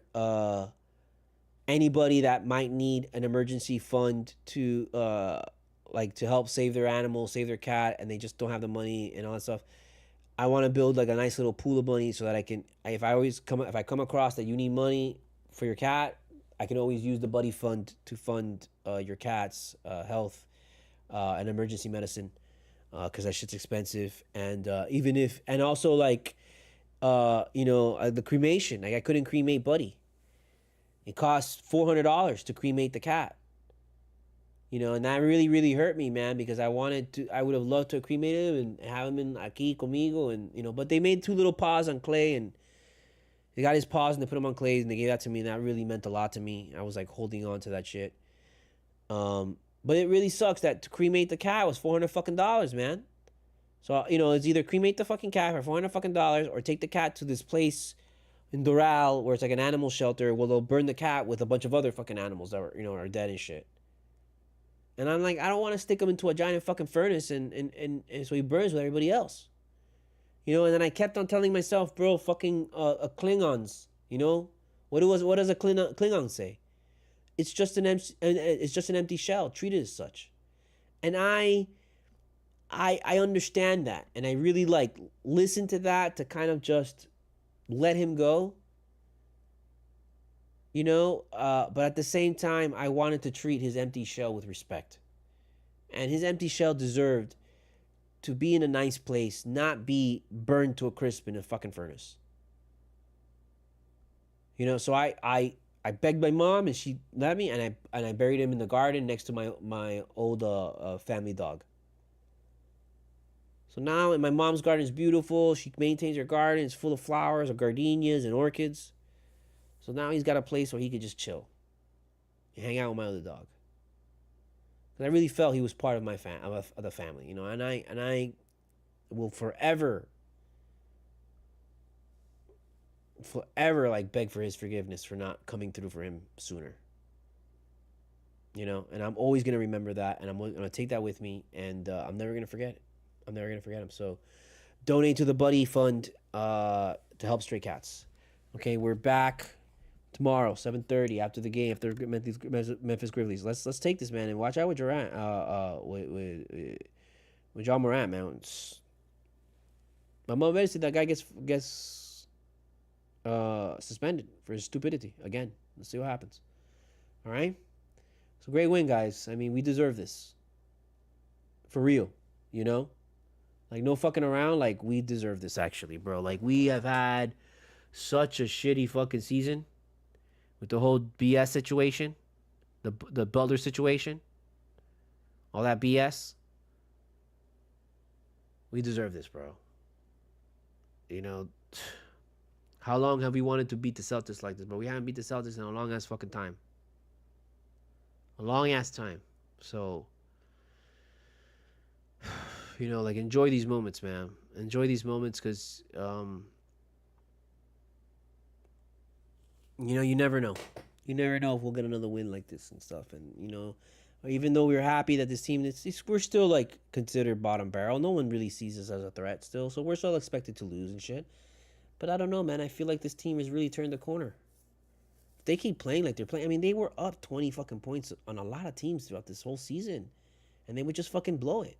anybody that might need an emergency fund to help save their animal, save their cat, and they just don't have the money and all that stuff. I want to build like a nice little pool of money so that I can, if I come across that you need money for your cat, I can always use the Buddy Fund to fund your cat's health and emergency medicine, because that shit's expensive. And also like, the cremation. Like I couldn't cremate Buddy. It costs $400 to cremate the cat. And that really, really hurt me, man, because I would have loved to cremate him and have him in aquí conmigo, and, but they made 2 little paws on clay, and they got his paws and they put them on clay, and they gave that to me, and that really meant a lot to me. I was like holding on to that shit. But it really sucks that to cremate the cat was $400 man. So, it's either cremate the fucking cat for $400 or take the cat to this place in Doral where it's like an animal shelter where they'll burn the cat with a bunch of other fucking animals that are dead and shit. And I'm like, I don't want to stick him into a giant fucking furnace and so he burns with everybody else. And then I kept on telling myself, bro, fucking Klingons, what does a Klingon say? It's just an empty shell. Treat it as such. And I understand that, and I really listen to that to kind of just let him go. But at the same time, I wanted to treat his empty shell with respect. And his empty shell deserved to be in a nice place, not be burned to a crisp in a fucking furnace. So I begged my mom, and she let me, and I buried him in the garden next to my old family dog. So now my mom's garden is beautiful. She maintains her garden. It's full of flowers, or gardenias and orchids. So now he's got a place where he could just chill and hang out with my other dog. Because I really felt he was part of of the family, and I will forever beg for his forgiveness for not coming through for him sooner. And I'm always going to remember that, and I'm going to take that with me, and I'm never going to forget it. I'm never going to forget him. So donate to the Buddy Fund to help stray cats. Okay, we're back tomorrow, 7:30 after the game, after Memphis Grizzlies. Let's take this, man, and watch out with Durant, with John Morant, man. My mom already said that guy gets suspended for his stupidity again. Let's see what happens. All right, so great win, guys. I mean, we deserve this for real. No fucking around. We deserve this, actually, bro. We have had such a shitty fucking season with the whole BS situation, the Butler situation, all that BS. We deserve this, bro. How long have we wanted to beat the Celtics like this, bro? We haven't beat the Celtics in a long ass fucking time. A long ass time. So, enjoy these moments, man. Enjoy these moments, because You never know. You never know if we'll get another win like this and stuff. And even though we're happy that this team, we're still like considered bottom barrel. No one really sees us as a threat still, so we're still expected to lose and shit. But I don't know, man. I feel like this team has really turned the corner. If they keep playing like they're playing, I mean, they were up 20 fucking points on a lot of teams throughout this whole season, and they would just fucking blow it.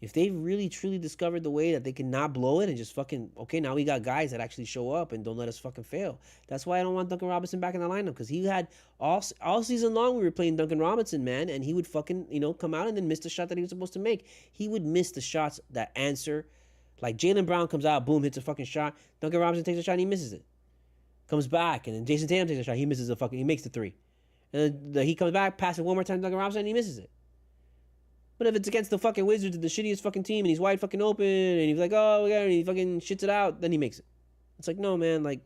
If they really truly discovered the way that they can not blow it and just fucking, okay, now we got guys that actually show up and don't let us fucking fail. That's why I don't want Duncan Robinson back in the lineup, because he had all season long we were playing Duncan Robinson, man, and he would fucking, come out and then miss the shot that he was supposed to make. He would miss the shots that answer. Like Jaylen Brown comes out, boom, hits a fucking shot. Duncan Robinson takes a shot and he misses it. Comes back, and then Jason Tatum takes a shot. He makes the three. And then he comes back, passes one more time to Duncan Robinson, and he misses it. But if it's against the fucking Wizards, the shittiest fucking team, and he's wide fucking open, and he's like, oh, yeah, and he fucking shits it out, then he makes it. It's like, no, man, like,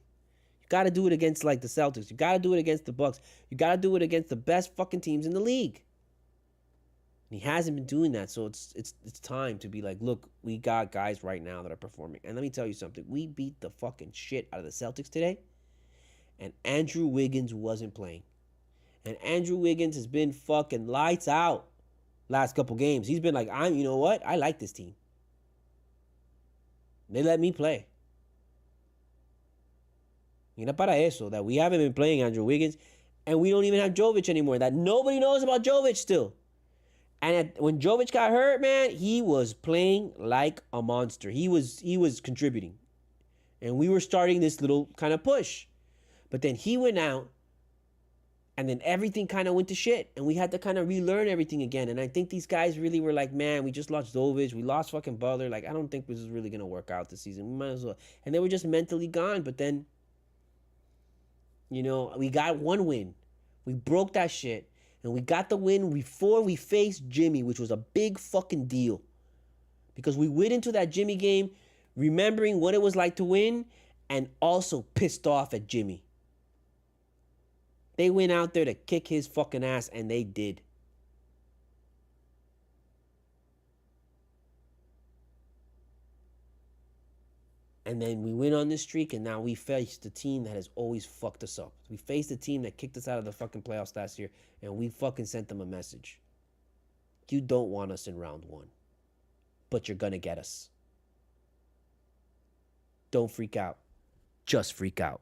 you got to do it against, like, the Celtics. You got to do it against the Bucks. You got to do it against the best fucking teams in the league. And he hasn't been doing that, so it's time to be like, look, we got guys right now that are performing. And let me tell you something. We beat the fucking shit out of the Celtics today, and Andrew Wiggins wasn't playing. And Andrew Wiggins has been fucking lights out last couple games. He's been like, you know what? I like this team. They let me play. Mira para eso, that we haven't been playing Andrew Wiggins, and we don't even have Jovic anymore. That nobody knows about Jovic still. And when Jovic got hurt, man, he was playing like a monster. He was contributing. And we were starting this little kind of push. But then he went out, and then everything kind of went to shit. And we had to kind of relearn everything again. And I think these guys really were like, man, we just lost Jovic. We lost fucking Butler. Like, I don't think this is really going to work out this season. We might as well. And they were just mentally gone. But then, we got one win. We broke that shit. And we got the win before we faced Jimmy, which was a big fucking deal. Because we went into that Jimmy game remembering what it was like to win and also pissed off at Jimmy. They went out there to kick his fucking ass, and they did. And then we went on this streak, and now we faced the team that has always fucked us up. We faced the team that kicked us out of the fucking playoffs last year, and we fucking sent them a message. You don't want us in round one, but you're gonna get us. Don't freak out. Just freak out.